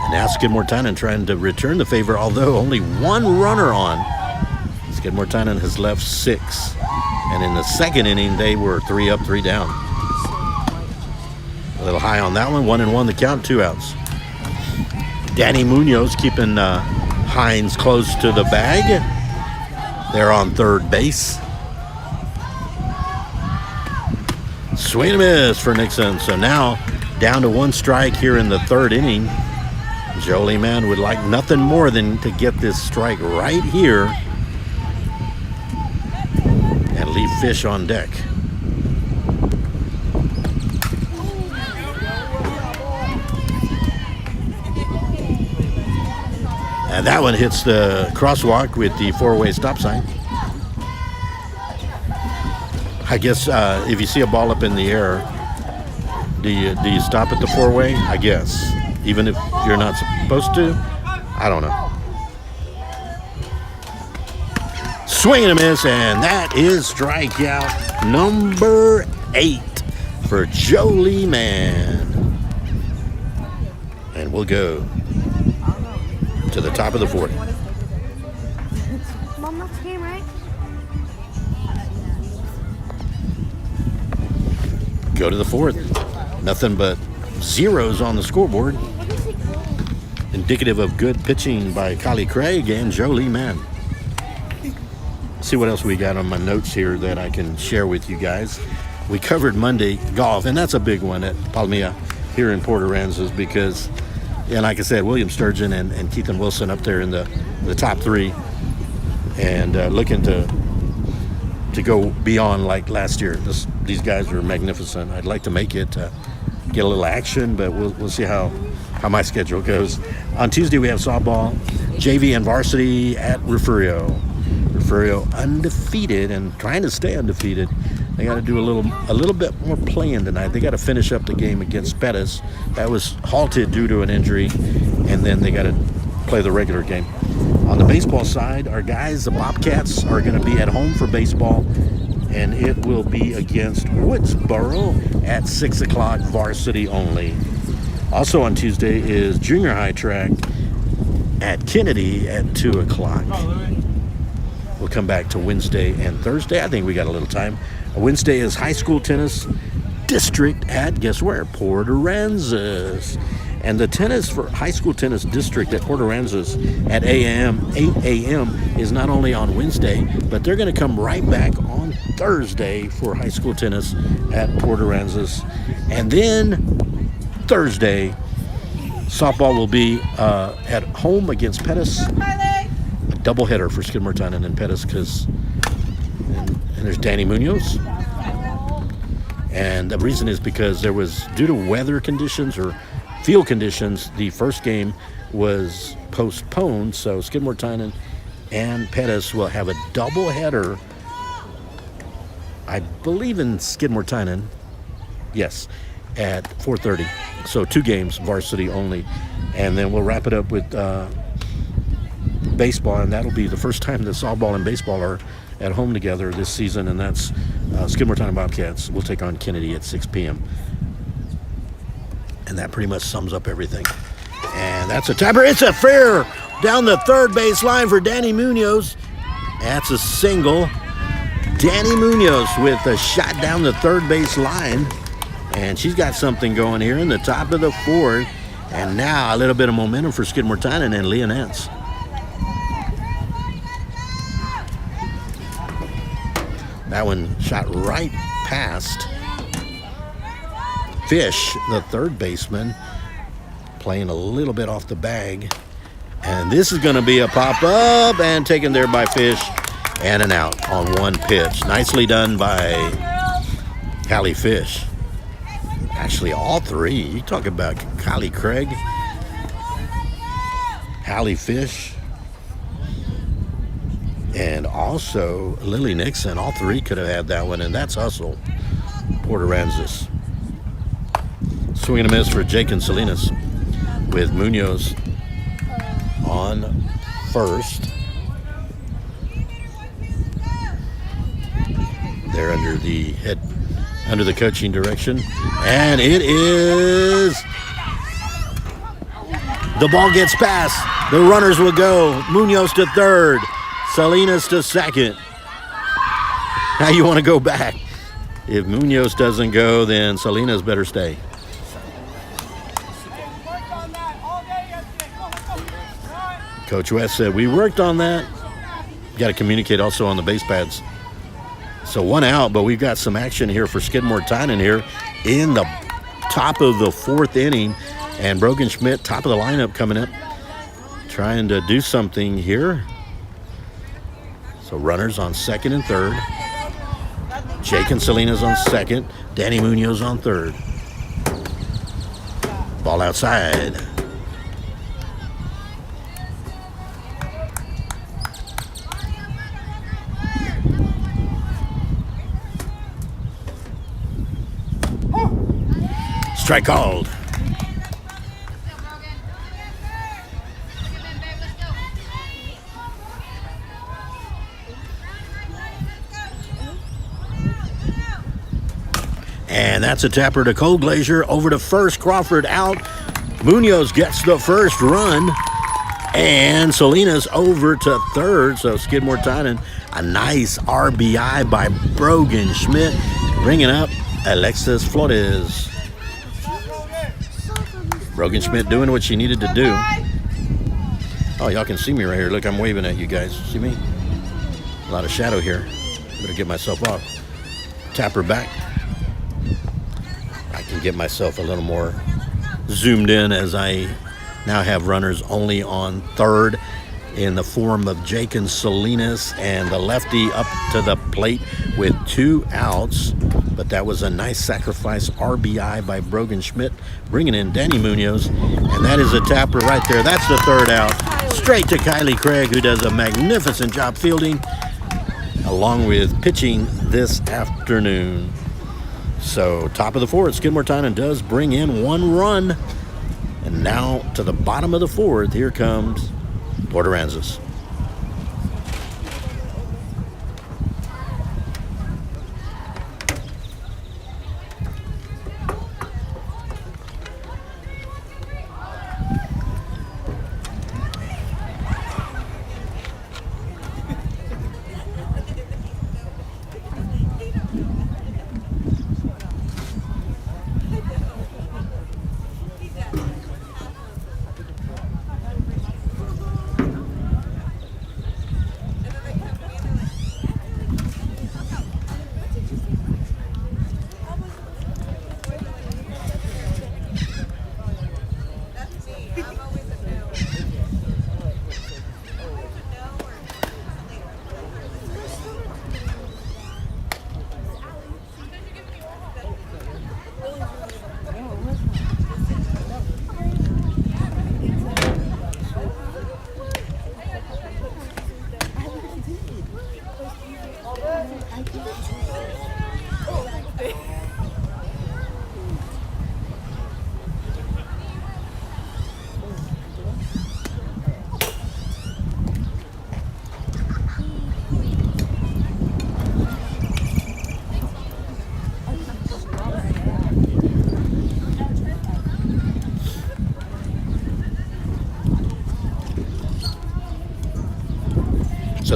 And now Skidmore-Tynan trying to return the favor, although only 1 runner on. Skidmore-Tynan has left 6. And in the second inning, they were 3 up, 3 down. A little high on that one. 1-1 the count, 2 outs. Danny Munoz keeping Hines close to the bag. They're on third base. Swing and miss for Nixon. So now down to 1 strike here in the third inning. Jolie Mann would like nothing more than to get this strike right here and leave Fish on deck. And that one hits the crosswalk with the 4-way stop sign. I guess if you see a ball up in the air, do you stop at the 4-way? I guess. Even if you're not supposed to? I don't know. Swing and a miss, and that is strikeout number 8 for Jolie Mann. And we'll go to the top of the 4th. Mom, that's the game, right? Go to the 4th. Nothing but zeros on the scoreboard. What is it called? Indicative of good pitching by Kylie Craig and Jolie Mann. See what else we got on my notes here that I can share with you guys. We covered Monday golf, and that's a big one at Palmilla here in Port Aransas because, and like I said, William Sturgeon and Keithan Wilson up there in the top 3 and looking to go beyond like last year. These guys are magnificent. I'd like to make it, get a little action, but we'll see how my schedule goes. On Tuesday, we have softball, JV and varsity at Refugio. Refugio undefeated and trying to stay undefeated. They got to do a little bit more playing tonight. They got to finish up the game against Pettis. That was halted due to an injury, and then they got to play the regular game. On the baseball side, our guys, the Bobcats, are going to be at home for baseball, and it will be against Woodsboro at 6 o'clock, varsity only. Also on Tuesday is junior high track at Kennedy at 2 o'clock. We'll come back to Wednesday and Thursday. I think we got a little time. Wednesday is high school tennis district at, guess where? Port Aransas. And the tennis for high school tennis district at Port Aransas at 8 a.m. is not only on Wednesday, but they're going to come right back on Thursday for high school tennis at Port Aransas. And then Thursday, softball will be at home against Pettis. A doubleheader for Skidmore-Tynan and Pettis and there's Danny Munoz. And the reason is because there was, due to weather conditions or field conditions, the first game was postponed, so Skidmore-Tynan and Pettis will have a doubleheader, I believe in Skidmore-Tynan, yes, at 4:30. So 2 games, varsity only. And then we'll wrap it up with baseball, and that'll be the first time that softball and baseball are at home together this season, and that's Skidmore-Tynan Bobcats will take on Kennedy at 6 p.m. And that pretty much sums up everything. And that's a tapper. It's a fair down the third base line for Danny Munoz. That's a single. Danny Munoz with a shot down the third base line. And she's got something going here in the top of the fourth. And now a little bit of momentum for Skidmore-Tynan and Leonets. That one shot right past Fish, the third baseman, playing a little bit off the bag. And this is going to be a pop-up and taken there by Fish, and an out on one pitch. Nicely done by Callie Fish. Actually, all three. You talk about Kylie Craig, Hallie Fish, and also Lily Nixon. All three could have had that one, and that's hustle. Port Aransas. Swing and a miss for Jake and Salinas with Munoz on first. They're under the coaching direction, and it is. The ball gets past. The runners will go. Munoz to third. Salinas to second. Now you want to go back. If Munoz doesn't go, then Salinas better stay. Coach West said, we worked on that. Got to communicate also on the base pads. So one out, but we've got some action here for Skidmore-Tynan here in the top of the fourth inning. And Brogan Schmidt, top of the lineup coming up, trying to do something here. So runners on second and third. Jake and Salinas on second. Danny Munoz on third. Ball outside. Strike called. And that's a tapper to Cold Glacier. Over to first. Crawford out. Munoz gets the first run. And Salinas over to third. So Skidmore-Tynan, a nice RBI by Brogan Schmidt, bringing up Alexis Flores. Brogan Schmidt doing what she needed to do. Oh, y'all can see me right here. Look, I'm waving at you guys. See me? A lot of shadow here. Better get myself off. Tap her back. I can get myself a little more zoomed in as I now have runners only on third in the form of Jake and Salinas, and the lefty up to the plate with 2 outs. But that was a nice sacrifice RBI by Brogan Schmidt, bringing in Danny Munoz, and that is a tapper right there. That's the third out. Straight to Kylie Craig, who does a magnificent job fielding, along with pitching this afternoon. So top of the fourth, Skidmore-Tynan does bring in 1 run. And now to the bottom of the fourth, here comes Port Aransas.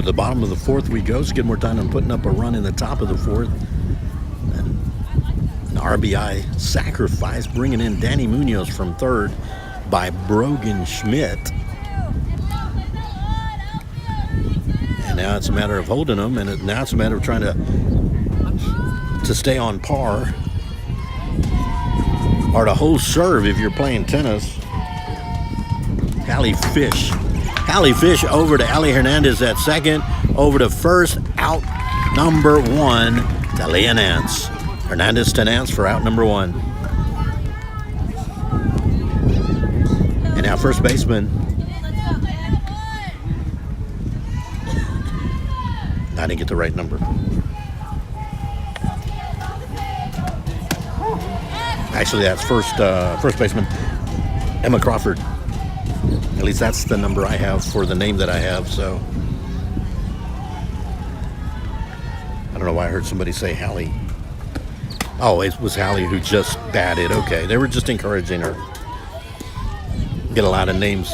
To the bottom of the fourth we go. Skidmore-Tynan putting up a run in the top of the fourth. And an RBI sacrifice, bringing in Danny Munoz from third by Brogan Schmidt. And now it's a matter of holding them, and now it's a matter of trying to stay on par or to hold serve if you're playing tennis. Hallie Fish over to Ali Hernandez at second, over to first, out number one to Leah Nance. Hernandez to Nance for out number one. And now first baseman. I didn't get the right number. Actually, that's first baseman, Emma Crawford. At least that's the number I have for the name that I have, so. I don't know why I heard somebody say Hallie. Oh, it was Hallie who just batted. Okay, they were just encouraging her. Got a lot of names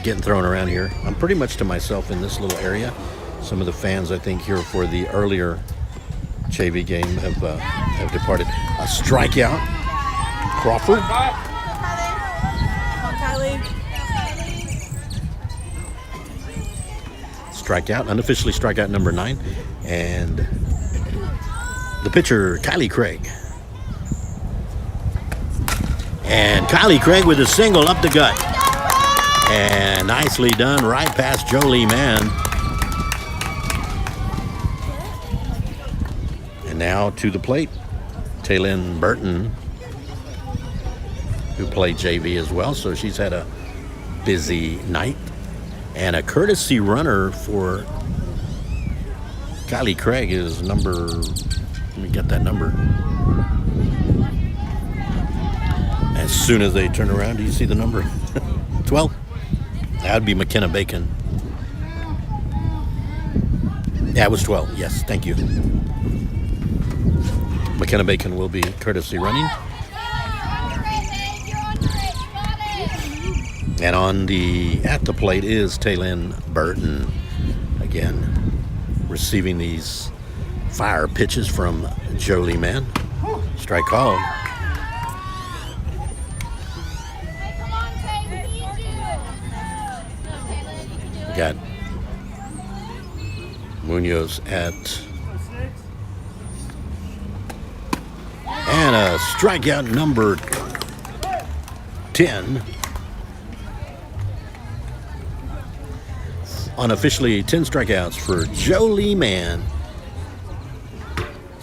getting thrown around here. I'm pretty much to myself in this little area. Some of the fans, I think, here for the earlier JV game have departed. A strikeout. Crawford. Strikeout, unofficially strikeout number 9. And the pitcher, Kylie Craig. And Kylie Craig with a single up the gut. And nicely done right past Jolie Mann. And now to the plate, Taylin Burton, who played JV as well, so she's had a busy night. And a courtesy runner for Kylie Craig is number, let me get that number. As soon as they turn around, do you see the number? 12? That would be McKenna Bacon. Yeah, it was 12. Yes, thank you. McKenna Bacon will be courtesy running. And at the plate is Taylin Burton. Again, receiving these fire pitches from Jolie Mann. Strike called. Got Munoz at, and a strikeout number 10. Unofficially 10 strikeouts for Jolie Mann.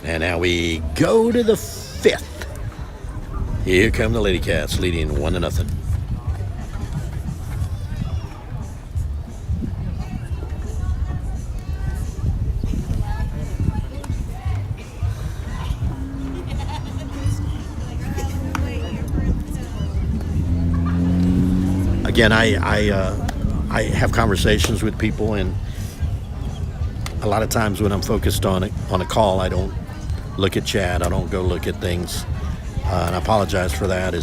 And now we go to the 5th. Here come the Lady Cats leading 1-0. Again, I have conversations with people, and a lot of times when I'm focused on a call, I don't look at chat. I don't go look at things, and I apologize for that.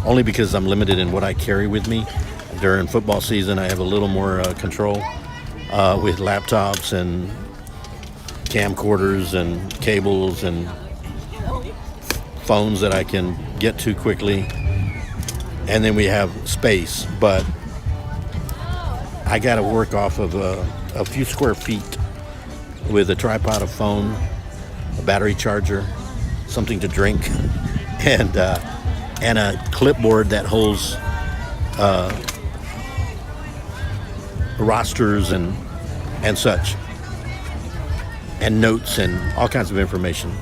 Only because I'm limited in what I carry with me. During football season, I have a little more control with laptops and camcorders and cables and phones that I can get to quickly. And then we have space, but I got to work off of a few square feet with a tripod, a phone, a battery charger, something to drink, and a clipboard that holds rosters and such, and notes and all kinds of information.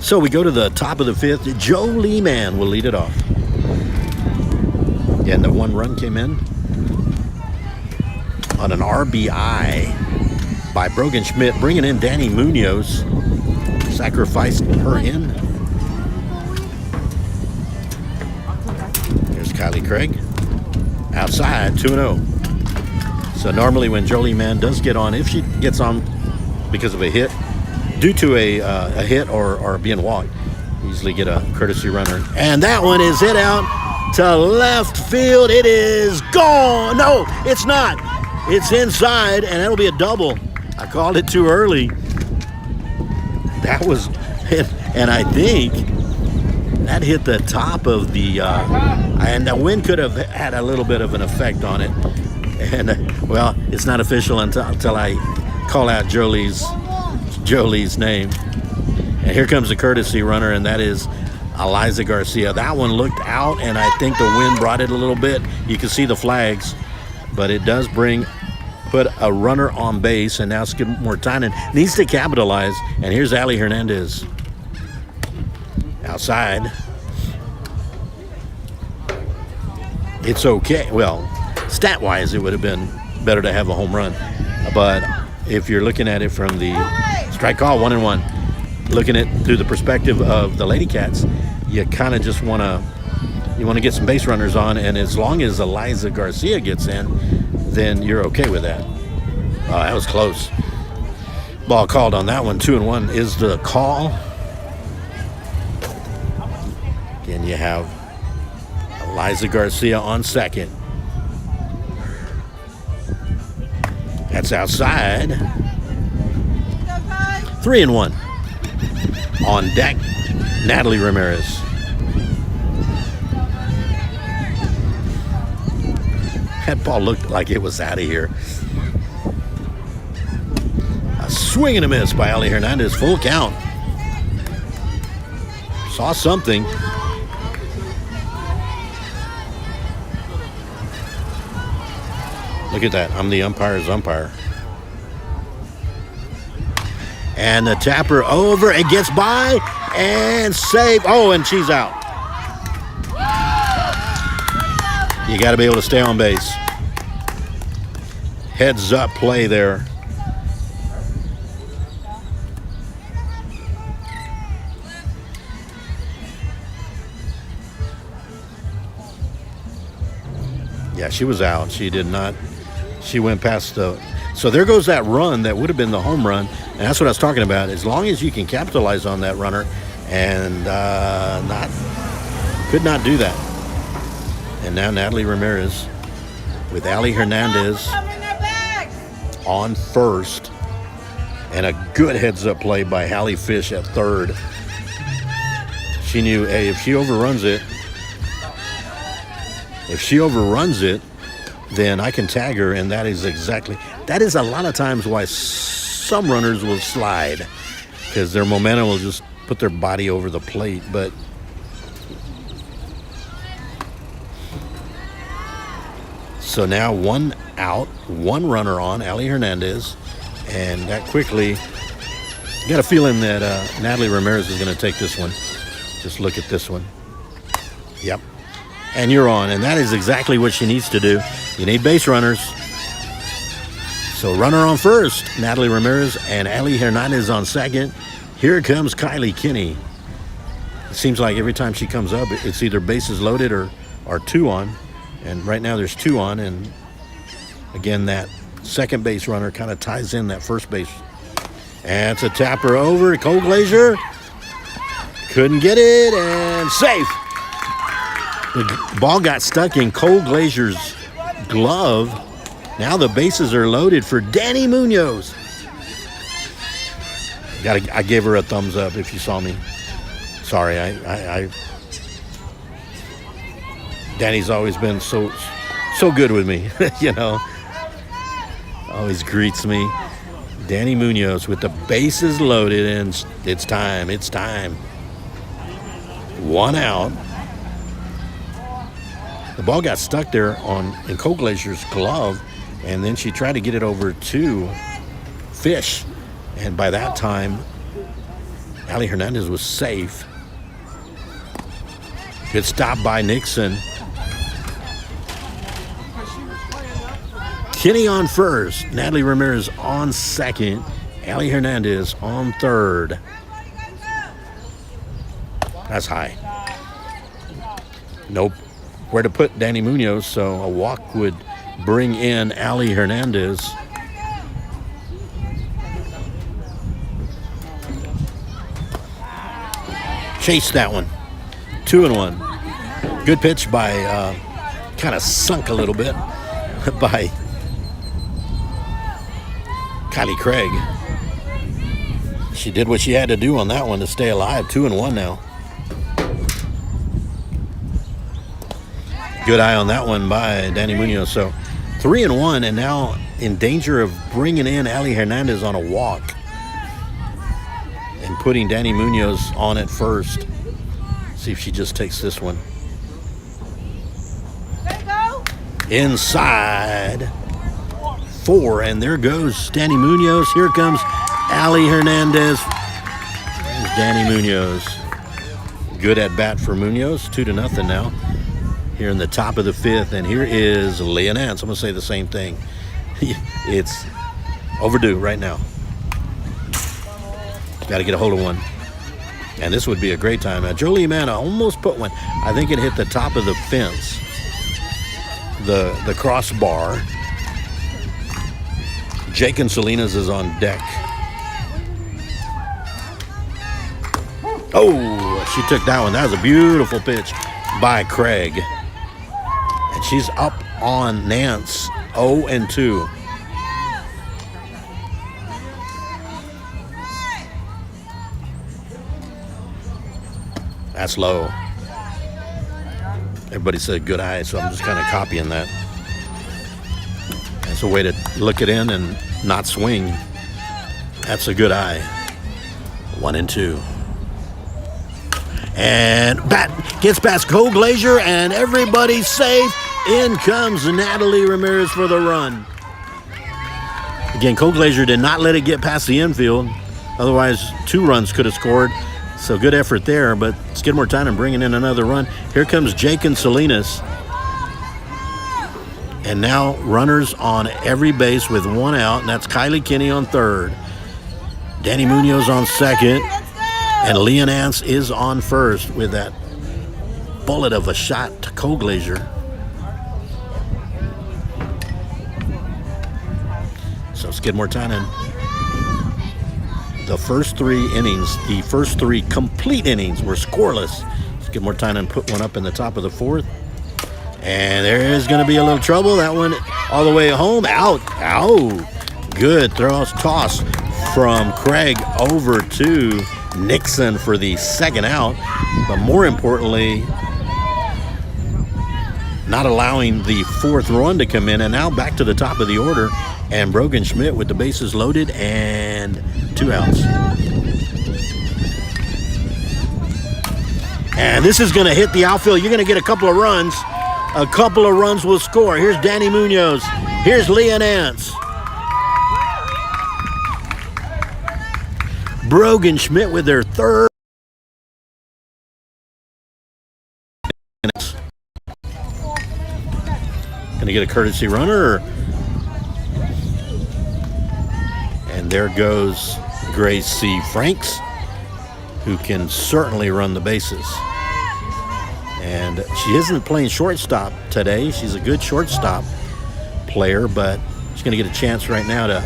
So we go to the top of the 5th. Jolie Mann will lead it off. And the 1 run came in on an RBI by Brogan Schmidt, bringing in Danny Munoz. Sacrificed her in. Here's Kylie Craig. Outside, 2-0. So normally when Jolie Mann does get on, if she gets on because of a hit, due to a hit or being walked, usually get a courtesy runner. And that one is hit out to left field. It is gone. No, it's not. It's inside, and that'll be a double. I called it too early. That was, and I think that hit the top of the, and the wind could have had a little bit of an effect on it. And, well, it's not official until I call out Jolie's name. And here comes the courtesy runner, and that is Eliza Garcia. That one looked out, and I think the wind brought it a little bit. You can see the flags, but it does put a runner on base, and now Skidmore-Tynan needs to capitalize. And here's Ali Hernandez outside. It's okay. Well, stat-wise, it would have been better to have a home run. But if you're looking at it from the strike call, 1-1, looking at through the perspective of the Lady Cats, you kind of just want to get some base runners on, and as long as Eliza Garcia gets in, then you're okay with that. That was close. Ball called on that one. 2-1 is the call. Again, you have Eliza Garcia on second. That's outside. 3-1. On deck, Natalie Ramirez. That ball looked like it was out of here. A swing and a miss by Ali Hernandez. Full count. Saw something. Look at that. I'm the umpire's umpire. And the tapper over. It gets by and save. Oh, and she's out. You got to be able to stay on base. Heads up play there. Yeah, she was out. She did not. She went past the. So there goes that run that would have been the home run. And that's what I was talking about. As long as you can capitalize on that runner, and could not do that. And now Natalie Ramirez with Ali Hernandez on first. And a good heads-up play by Hallie Fish at third. She knew, hey, if she overruns it, then I can tag her, and that is a lot of times why some runners will slide, because their momentum will just put their body over the plate. But so now 1 out, 1 runner on, Ali Hernandez, and that quickly, you got a feeling that Natalie Ramirez is going to take this one. Just look at this one. Yep. And you're on, and that is exactly what she needs to do. You need base runners. So runner on first, Natalie Ramirez, and Ali Hernandez on second. Here comes Kylie Kinney. It seems like every time she comes up, it's either bases loaded or 2 on. And right now there's 2 on, and again, that second base runner kind of ties in that first base. And it's a tapper over. Cole Glazier couldn't get it, and safe. The ball got stuck in Cole Glazier's glove. Now the bases are loaded for Danny Munoz. I gave her a thumbs up if you saw me. Sorry, I Danny's always been so good with me, you know. Always greets me. Danny Munoz with the bases loaded, and it's time. 1 out. The ball got stuck there in Cole Glazier's glove, and then she tried to get it over to Fish. And by that time, Ali Hernandez was safe. Good stop by Nixon. Kinney on first, Natalie Ramirez on second, Ali Hernandez on third. That's high. Nope. Where to put Danny Munoz, so a walk would bring in Ali Hernandez. Chased that one. 2-1. Good pitch by, kind of sunk a little bit by Kylie Craig. She did what she had to do on that one to stay alive. 2-1 now. Good eye on that one by Danny Munoz. So 3-1, and now in danger of bringing in Ali Hernandez on a walk and putting Danny Munoz on at first. See if she just takes this one. Inside 4, and there goes Danny Munoz. Here comes Ali Hernandez. There's Danny Munoz. Good at bat for Munoz. 2-0 now. Here in the top of the 5th, and here is Leah Nance. I'm going to say the same thing. It's overdue right now. Got to get a hold of one. And this would be a great time. Now, Jolie Manna almost put one. I think it hit the top of the fence, the crossbar. Jake and Salinas is on deck. Oh, she took that one. That was a beautiful pitch by Craig. And she's up on Nance, 0-2. That's low. Everybody said good eye, so I'm just kind of copying that. That's a way to look it in and not swing. That's a good eye. 1-2. And bat gets past Cole Glazier, and everybody's safe. In comes Natalie Ramirez for the run. Again, Cole Glazier did not let it get past the infield. Otherwise, 2 runs could have scored. So good effort there, but Skidmore-Tynan bringing in another run. Here comes Jake and Salinas. And now runners on every base with 1 out, and that's Kylie Kinney on 3rd. Danny Munoz on 2nd. And Leah Nance is on 1st with that bullet of a shot to Cole Glazier. So Skidmore-Tynan, the first 3 innings, the first 3 complete innings were scoreless. Skidmore-Tynan put one up in the top of the 4th. And there is going to be a little trouble. That one all the way home. Out. Ow. Good toss from Craig over to Nixon for the 2nd out. But more importantly, not allowing the 4th run to come in. And now back to the top of the order. And Brogan Schmidt with the bases loaded and 2 outs. And this is going to hit the outfield. You're going to get a couple of runs. A couple of runs will score. Here's Danny Munoz. Here's Leah Nance. Brogan Schmidt with their 3rd. Going to get a courtesy runner. And there goes Gracie Franks, who can certainly run the bases. And she isn't playing shortstop today. She's a good shortstop player, but she's going to get a chance right now to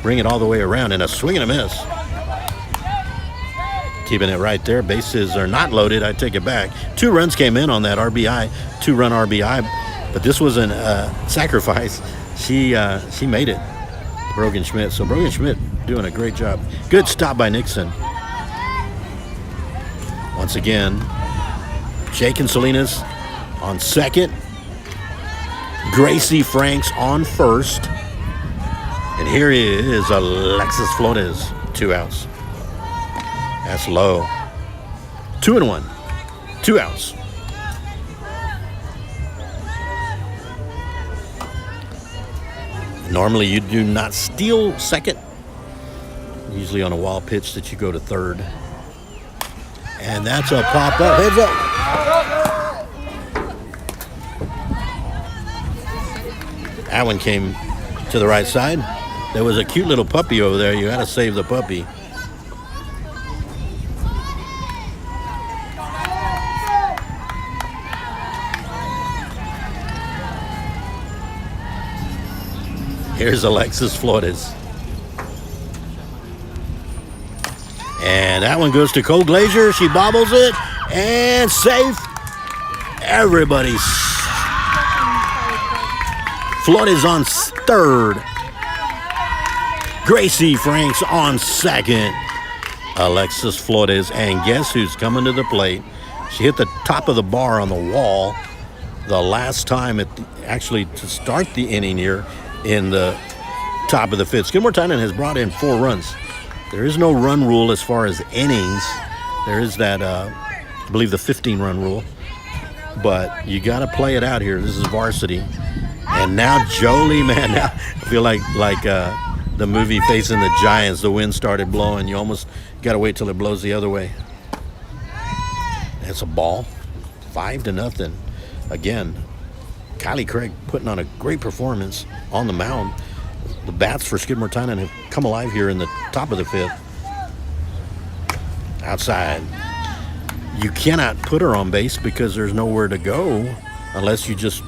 bring it all the way around. And a swing and a miss. Keeping it right there. Bases are not loaded. I take it back. 2 runs came in on that RBI, 2-run RBI. But this wasn't a sacrifice. She made it, Brogan Schmidt. So Brogan Schmidt doing a great job. Good stop by Nixon. Once again, Jake and Salinas on 2nd. Gracie Franks on 1st. And here is Alexis Flores. 2 outs. That's low. 2-1. 2 outs. Normally you do not steal 2nd. Usually on a wild pitch that you go to 3rd. And that's a pop-up. Heads up. That one came to the right side. There was a cute little puppy over there. You got to save the puppy. Here's Alexis Flores. And that one goes to Cole Glazier. She bobbles it. And safe. Everybody's. Flores on 3rd. Gracie Franks on second. Alexis Flores, and guess who's coming to the plate? She hit the top of the bar on the wall the last time, actually to start the inning here in the top of the fifth. Skidmore-Tynan has brought in 4 runs. There is no run rule as far as innings. There is that, I believe, the 15-run rule. But you got to play it out here. This is varsity. And now Jolie, man, now I feel like the movie Facing the Giants. The wind started blowing. You almost got to wait till it blows the other way. It's a ball, 5-0. Again, Kylie Craig putting on a great performance on the mound. The bats for Skidmore-Tynan have come alive here in the top of the fifth. Outside. You cannot put her on base because there's nowhere to go unless you just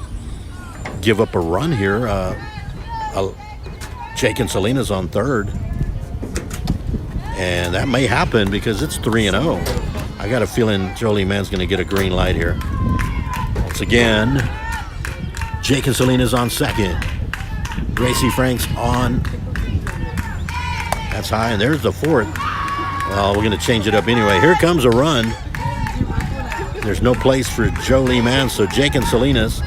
give up a run here. Jake and Salinas on third. And that may happen because it's 3-0. I got a feeling Jolie Mann's going to get a green light here. Once again, Jake and Salinas on second. Gracie Franks on. That's high, and there's the fourth. Well, we're going to change it up anyway. Here comes a run. There's no place for Jolie Mann, so Jake and Salinas.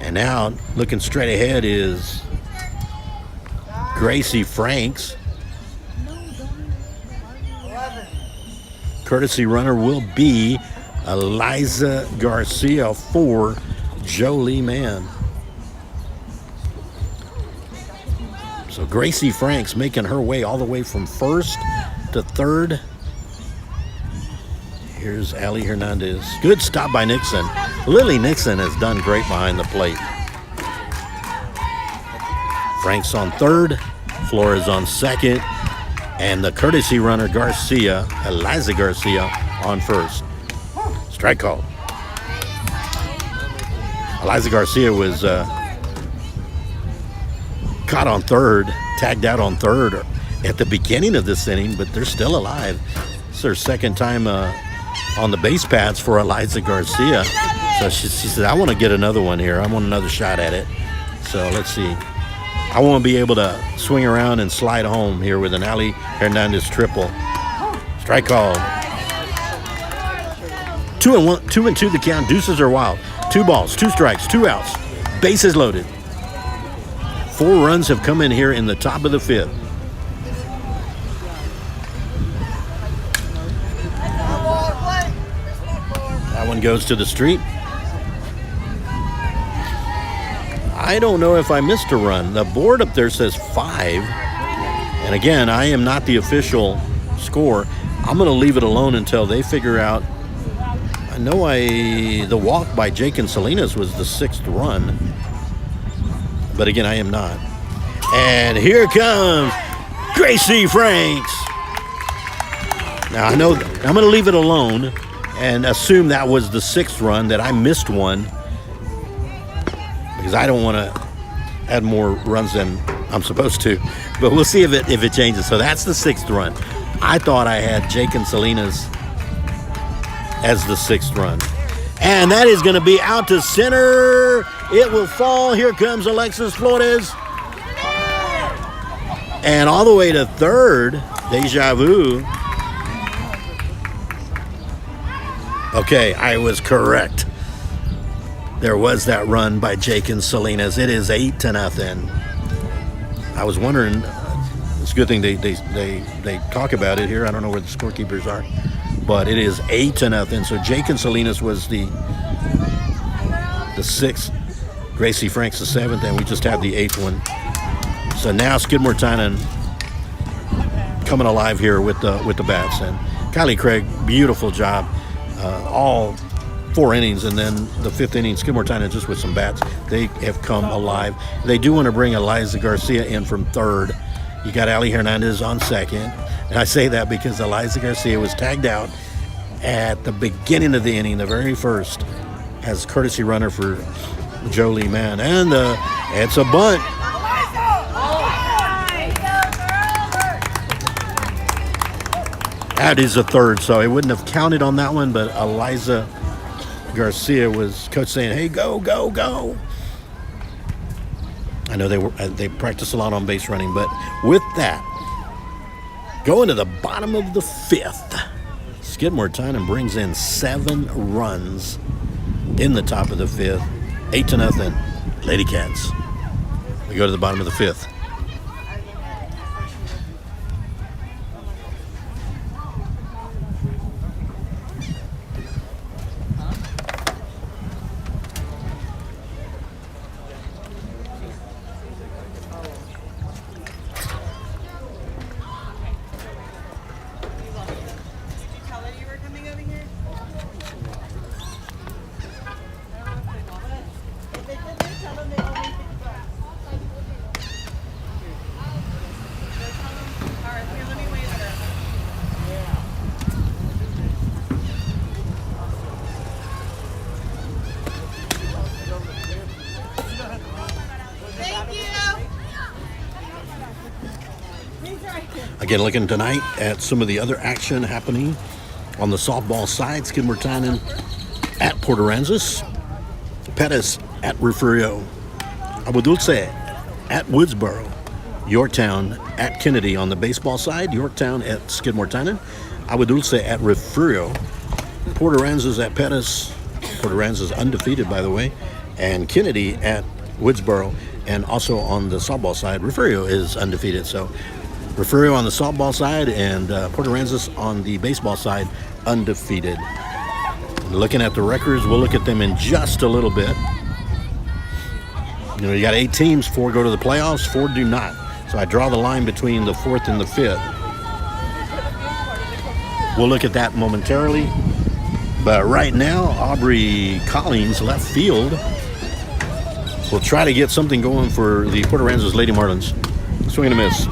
And now, looking straight ahead is Gracie Franks. Courtesy runner will be Eliza Garcia for Jolie Mann. So Gracie Franks making her way all the way from first to third. Here's Ali Hernandez. Good stop by Nixon. Lily Nixon has done great behind the plate. Franks on third. Flores on second. And the courtesy runner Garcia, Eliza Garcia, on first. Strike call. Eliza Garcia was caught on third, tagged out on third at the beginning of this inning, but they're still alive. It's their second time on the base pads for Eliza Garcia. So she said, I want to get another one here. I want another shot at it. So let's see. I want to be able to swing around and slide home here with an Ali Hernandez triple. Strike call. 2-1, 2-2 the count. Deuces are wild. 2 balls, 2 strikes, 2 outs. Bases loaded. 4 runs have come in here in the top of the fifth. That one goes to the street. I don't know if I missed a run. The board up there says 5. And again, I am not the official score. I'm going to leave it alone until they figure out. I know the walk by Jake and Salinas was the 6th run. But again, I am not. And here comes Gracie Franks. Now, I know I'm going to leave it alone and assume that was the 6th run, that I missed one. Because I don't want to add more runs than I'm supposed to. But we'll see if it changes. So that's the 6th run. I thought I had Jake and Salinas as the 6th run. And that is going to be out to center. It will fall. Here comes Alexis Flores. And all the way to third. Deja vu. Okay, I was correct. There was that run by Jake and Salinas. It is 8-0. I was wondering, it's a good thing they talk about it here. I don't know where the scorekeepers are. But it is 8-0. So Jake and Salinas was the 6th. Gracie Franks the 7th, and we just have the 8th one. So now Skidmore-Tynan coming alive here with the bats. And Kylie Craig, beautiful job. All 4 innings, and then the 5th inning, Skidmore-Tynan just with some bats. They have come alive. They do want to bring Eliza Garcia in from third. You got Ali Hernandez on second. And I say that because Eliza Garcia was tagged out at the beginning of the inning, the very first, as courtesy runner for Jolie Mann. And it's a bunt. That is a third, so it wouldn't have counted on that one, but Eliza Garcia was coach saying, hey, go, go, go. I know they practice a lot on base running, but with that, Going to the bottom of the fifth. Skidmore-Tynan brings in 7 runs in the top of the fifth. 8-0, Lady Cats. We go to the bottom of the fifth. Again, looking tonight at some of the other action happening on the softball side. Skidmore-Tynan at Port Aransas. Pettis at Refugio. Agua Dulce at Woodsboro. Yorktown at Kennedy on the baseball side. Yorktown at Skidmore-Tynan. Agua Dulce at Refugio. Port Aransas at Pettis. Port Aransas undefeated, by the way. And Kennedy at Woodsboro. And also on the softball side, Refugio is undefeated. So Refugio on the softball side and Port Aransas on the baseball side, undefeated. Looking at the records, we'll look at them in just a little bit. You know, you got 8 teams, 4 go to the playoffs, 4 do not. So I draw the line between the 4th and the 5th. We'll look at that momentarily. But right now, Aubrey Collins, left field, will try to get something going for the Port Aransas Lady Marlins. Swing and a miss.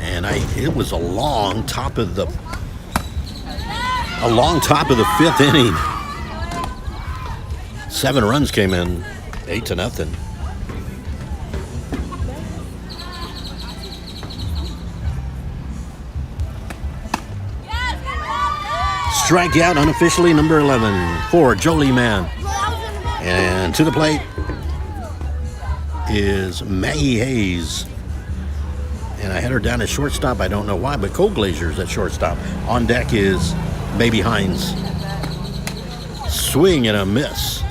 And it was a long top of the 5th inning. 7 runs came in, 8-0. Strikeout unofficially, number 11 for Jolie Mann. And to the plate is Maggie Hayes. And I had her down at shortstop. I don't know why, but Cole Glazier's at shortstop. On deck is Baby Hines. Swing and a miss.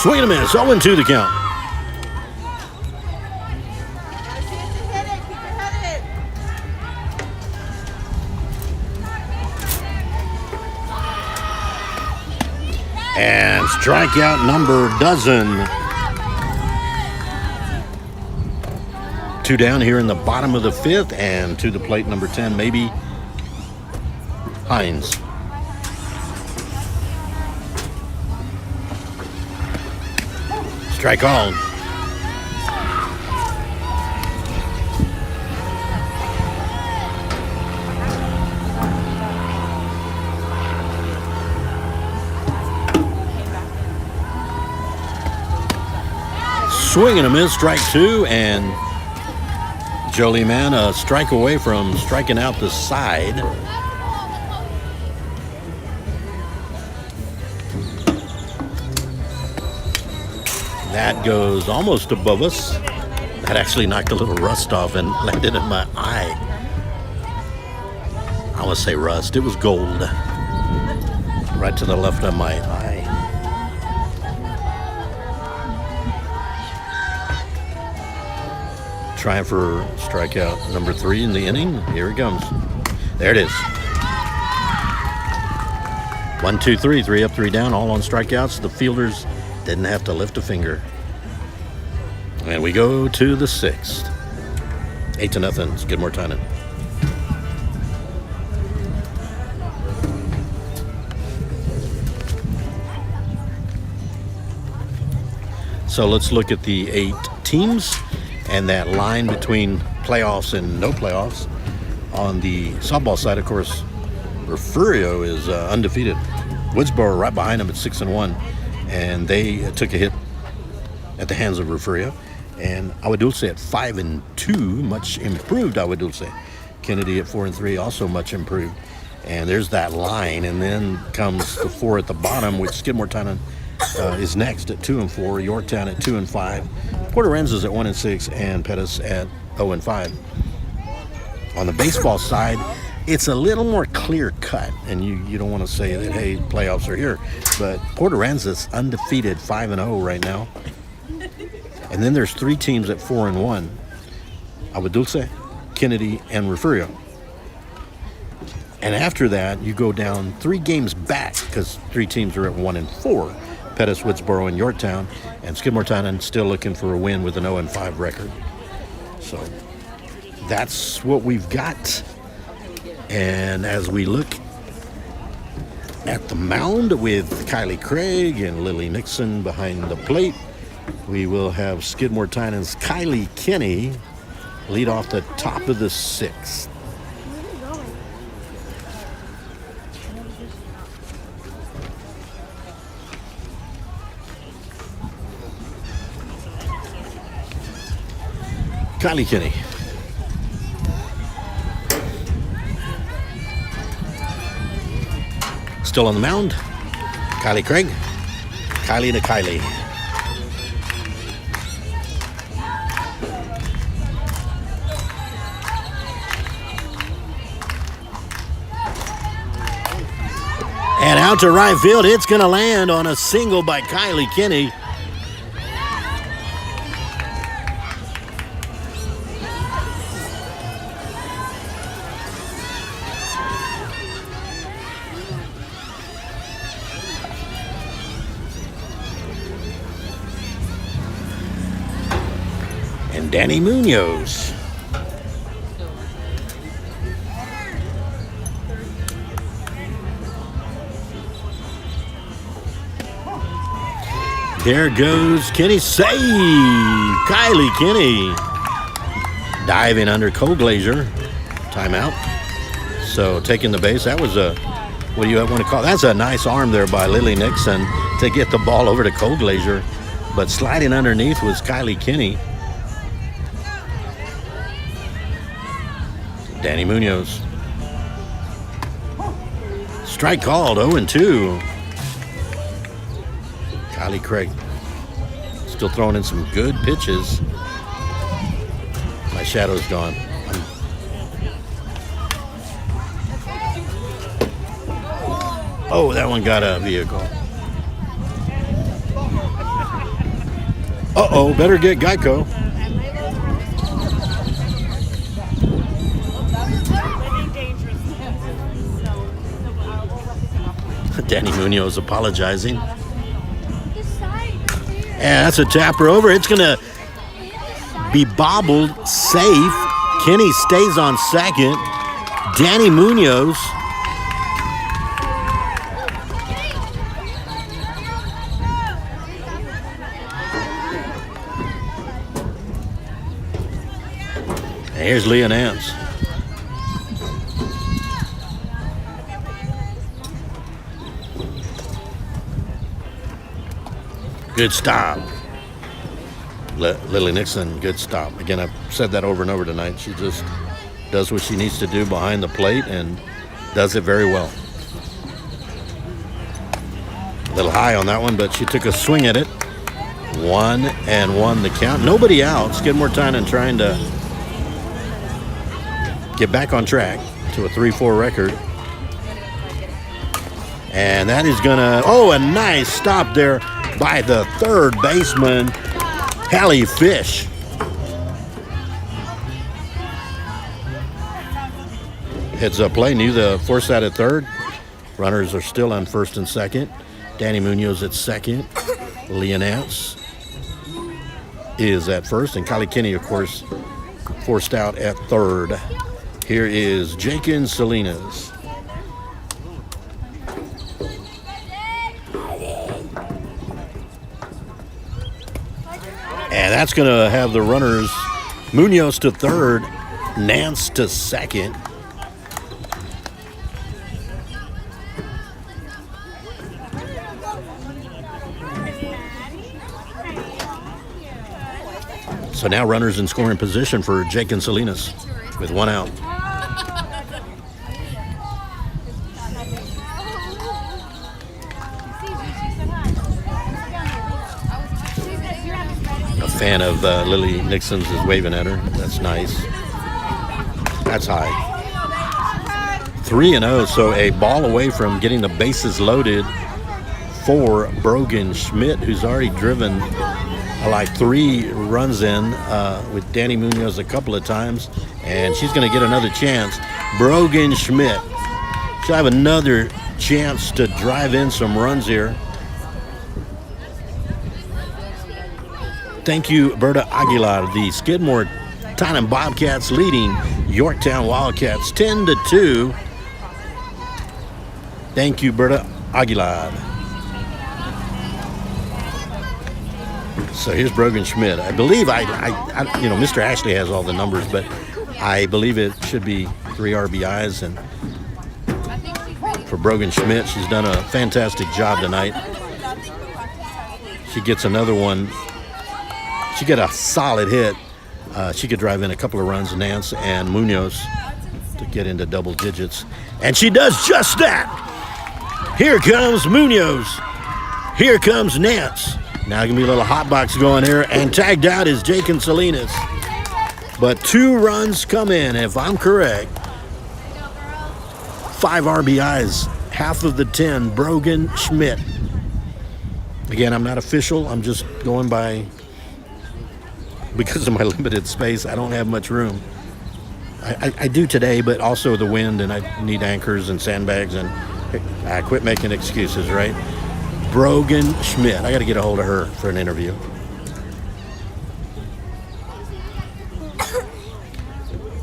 Swing and a miss. 0-2 the count. And strikeout number dozen. 2 down here in the bottom of the 5th, and to the plate number 10, maybe Hines. Strike on. Swing and a miss, strike 2, and Jolie Mann a strike away from striking out the side. That goes almost above us. That actually knocked a little rust off and landed in my eye. I want to say rust. It was gold. Right to the left of my eye. Trying for strikeout number 3 in the inning. Here it comes. There it is. 1, 2, 3. 3 up, 3 down, all on strikeouts. The fielders didn't have to lift a finger. And we go to the 6th. 8-0, Skidmore-Tynan. So let's look at the 8 teams and that line between playoffs and no playoffs. On the softball side, of course, Refugio is undefeated. Woodsboro right behind them at 6-1, and they took a hit at the hands of Refugio. And Agua Dulce at 5-2, much improved Agua Dulce. Kennedy at 4-3, also much improved. And there's that line, and then comes the 4 at the bottom, which Skidmore-Tynan is next at 2-4, Yorktown at 2-5, Port Aransas at 1-6, and Pettis at 0-5. On the baseball side, it's a little more clear cut, and you don't want to say that, hey, playoffs are here, but Port Aransas undefeated 5-0 right now. And then there's 3 teams at 4-1, Agua Dulce, Kennedy, and Refugio. And after that, you go down 3 games back because 3 teams are at 1-4. Pettis, Woodsboro, and Yorktown. And Skidmore-Tynan still looking for a win with an 0-5 record. So that's what we've got. And as we look at the mound with Kylie Craig and Lily Nixon behind the plate, we will have Skidmore-Tynan's Kylie Kinney lead off the top of the 6th. Kylie Kinney. Still on the mound. Kylie Craig. Kylie to Kylie. And out to right field. It's going to land on a single by Kylie Kinney. And Danny Munoz. There goes Kenny. Save! Kylie Kinney. Diving under Cole Glazier. Timeout. So taking the base. That was a, what do you want to call it? That's a nice arm there by Lily Nixon to get the ball over to Cole Glazier. But sliding underneath was Kylie Kinney. Danny Munoz. Strike called, 0-2. Kylie Craig still throwing in some good pitches. My shadow's gone. Oh, that one got a vehicle. Uh-oh, better get Geico. Danny Munoz apologizing. And that's a tapper over. It's going to be bobbled, safe. Kinney stays on second. Danny Munoz. Here's Leah Nance. Good stop. Lily Nixon, good stop. Again, I've said that over and over tonight. She just does what she needs to do behind the plate and does it very well. A little high on that one, but she took a swing at it. 1-1 the count. Nobody out. Skidmore-Tynan trying to get back on track to a 3-4 record. And that is going to, oh, a nice stop there by the third baseman, Hallie Fish. Heads up play, knew the force out at third. Runners are still on first and second. Danny Munoz at second. Leah Nance is at first. And Kylie Kinney, of course, forced out at third. Here is Jakin Salinas. And that's going to have the runners, Munoz to third, Nance to second. So now runners in scoring position for Jake and Salinas with 1 out. A fan of Lily Nixon's is waving at her. That's nice. That's high. 3-0, so a ball away from getting the bases loaded for Brogan Schmidt, who's already driven like 3 runs in with Danny Munoz a couple of times, and she's going to get another chance. Brogan Schmidt, she'll have another chance to drive in some runs here. Thank you, Berta Aguilar. The Skidmore-Tynan Bobcats leading Yorktown Wildcats 10-2. Thank you, Berta Aguilar. So here's Brogan Schmidt. I believe Mr. Ashley has all the numbers, but I believe it should be 3 RBIs. And for Brogan Schmidt, she's done a fantastic job tonight. She gets another one. She got a solid hit. She could drive in a couple of runs, Nance and Munoz, to get into double digits. And she does just that. Here comes Munoz. Here comes Nance. Now going to be a little hot box going here. And tagged out is Jake and Salinas. But 2 runs come in, if I'm correct. 5 RBIs, half of the 10, Brogan Schmidt. Again, I'm not official. I'm just going by, because of my limited space, I don't have much room. I do today, but also the wind, and I need anchors and sandbags, and I quit making excuses, right? Brogan Schmidt. I got to get a hold of her for an interview.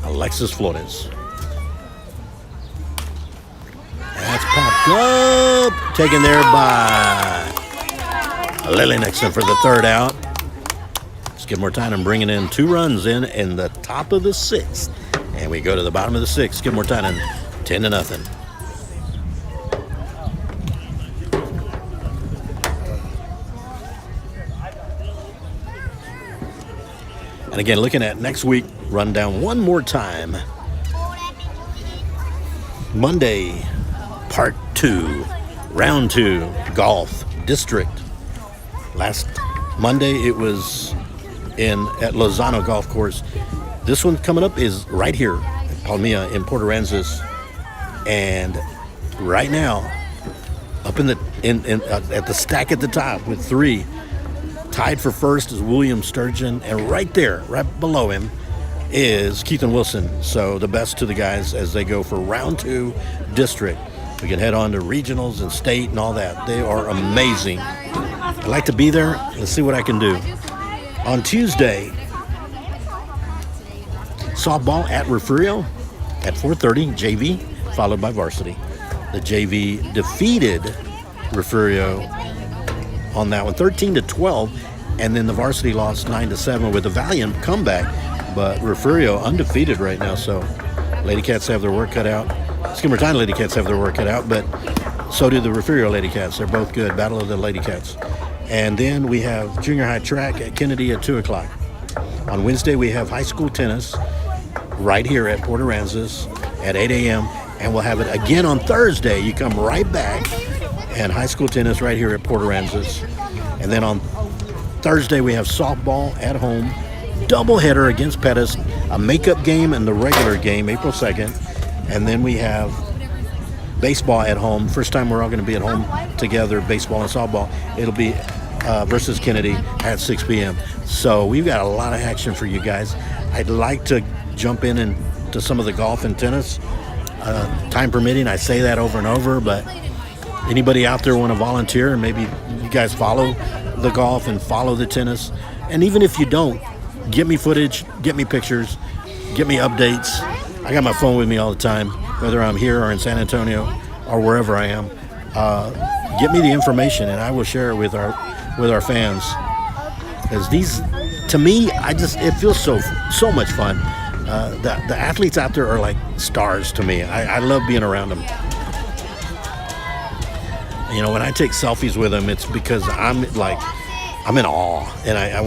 Alexis Flores. That's popped up. Taken there by Lily Nixon for the 3rd out. Skidmore-Tynan bringing in 2 runs in the top of the 6th. And we go to the bottom of the 6th. Skidmore-Tynan 10-0. And again, looking at next week, rundown one more time. Monday, part 2, round 2, golf district. Last Monday, it was at Lozano Golf Course. This one coming up is right here at Palmilla in Port Aransas. And right now, up at the stack at the top with 3, tied for first is William Sturgeon, and right there, right below him, is Keith and Wilson. So the best to the guys as they go for round 2 district. We can head on to regionals and state and all that. They are amazing. I'd like to be there. Let's see what I can do. On Tuesday, softball at Refugio at 4:30, JV, followed by varsity. The JV defeated Refugio on that one, 13-12, and then the varsity lost 9-7 with a valiant comeback. But Refugio undefeated right now, so Lady Cats have their work cut out. Skidmore-Tynan Lady Cats have their work cut out, but so do the Refugio Lady Cats. They're both good. Battle of the Lady Cats. And then we have junior high track at Kennedy at 2 o'clock. On Wednesday, we have high school tennis right here at Port Aransas at 8 a.m. And we'll have it again on Thursday. You come right back, and high school tennis right here at Port Aransas. And then on Thursday, we have softball at home, doubleheader against Pettis, a makeup game and the regular game, April 2nd. And then we have baseball at home. First time we're all going to be at home together, baseball and softball. It'll be versus Kennedy at 6 p.m. So we've got a lot of action for you guys. I'd like to jump into some of the golf and tennis. Time permitting, I say that over and over, but anybody out there want to volunteer, and maybe you guys follow the golf and follow the tennis. And even if you don't, get me footage, get me pictures, get me updates. I got my phone with me all the time, whether I'm here or in San Antonio or wherever I am. Get me the information, and I will share it with our fans. Because these, to me, it feels so much fun. The athletes out there are like stars to me. I love being around them. You know, when I take selfies with them, it's because I'm like, I'm in awe, and I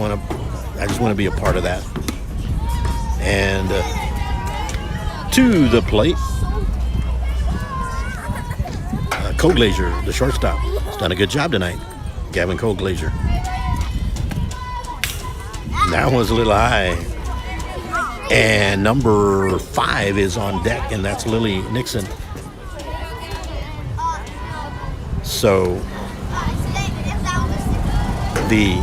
just want to be a part of that. And to the plate, Koglazer, the shortstop, has done a good job tonight. Gavin Koglazer. That was a little high. And number 5 is on deck, and that's Lily Nixon. So the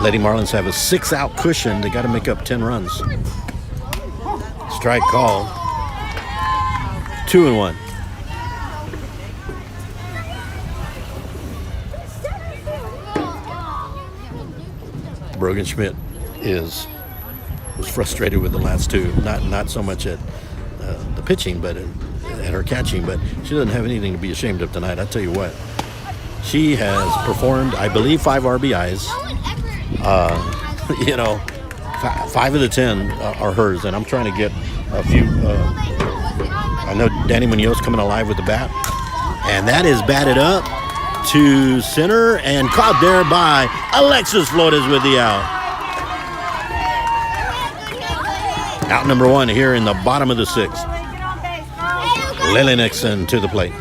Lady Marlins have a 6-out cushion. They got to make up 10 runs. Strike called. 2-1. Brogan Schmidt was frustrated with the last two. Not so much at the pitching, but at her catching. But she doesn't have anything to be ashamed of tonight. I tell you what, she has performed, I believe, 5 RBIs. 5 of the 10 are hers, and I'm trying to get a few. I know Danny Munoz coming alive with the bat, and that is batted up to center and caught there by Alexis Flores with the out. Out number 1 here in the bottom of the 6th. Lily Nixon to the plate.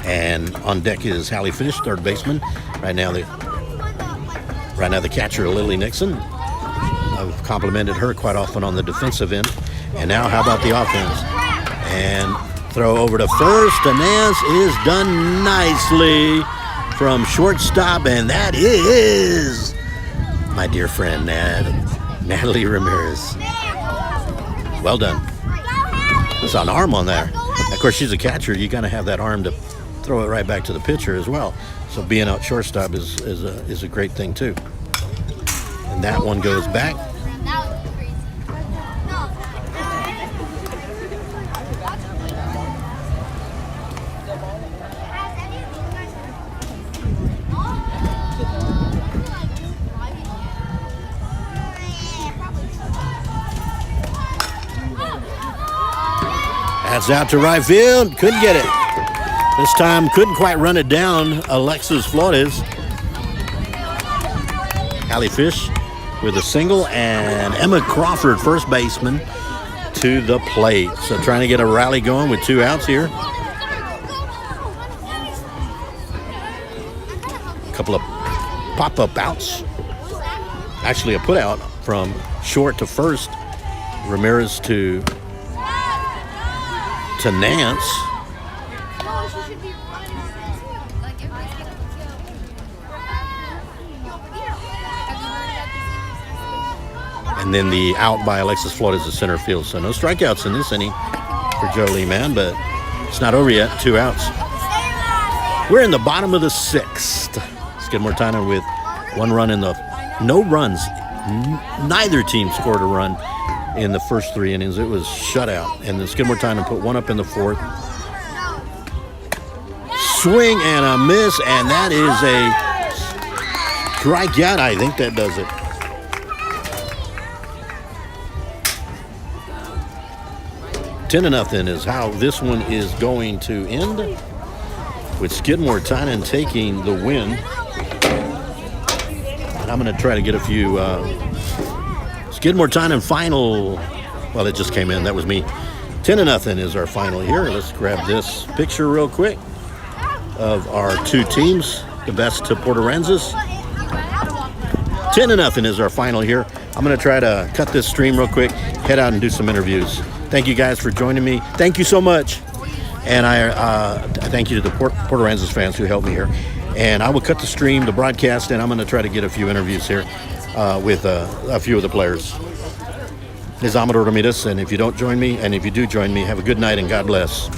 And on deck is Hallie Fish, third baseman. Right now the catcher, Lily Nixon. I've complimented her quite often on the defensive end. And now how about the offense? And throw over to first. And Nance is done nicely from shortstop. And that is my dear friend, Natalie Ramirez. Well done. There's an arm on there. Of course, she's a catcher. You got to have that arm to throw it right back to the pitcher as well. So being out shortstop is a great thing too. And that one goes back. That's out to right field. Couldn't get it. This time couldn't quite run it down. Alexis Flores. Hallie Fish with a single, and Emma Crawford, first baseman, to the plate. So trying to get a rally going with 2 outs here. A couple of pop-up outs. Actually a put out from short to first. Ramirez to Nance. And then the out by Alexis Flores to center field. So no strikeouts in this inning for Jolie Mann, but it's not over yet. 2 outs. We're in the bottom of the 6th. Skidmore-Tynan with 1 run in the no runs. Neither team scored a run in the first 3 innings. It was shutout. And then Skidmore-Tynan put 1 up in the 4th. Swing and a miss, and that is a strikeout. I think that does it. Ten to nothing is how this one is going to end, with Skidmore-Tynan taking the win. And I'm going to try to get a few Skidmore-Tynan final. Well, it just came in. That was me. 10 to nothing is our final here. Let's grab this picture real quick of our 2 teams, the best to Port Aransas. 10 to nothing is our final here. I'm going to try to cut this stream real quick, head out and do some interviews. Thank you guys for joining me. Thank you so much. And I thank you to the Port Aransas fans who helped me here. And I will cut the stream, the broadcast, and I'm going to try to get a few interviews here with a few of the players. This is Amador Ramirez, and if you don't join me, and if you do join me, have a good night and God bless.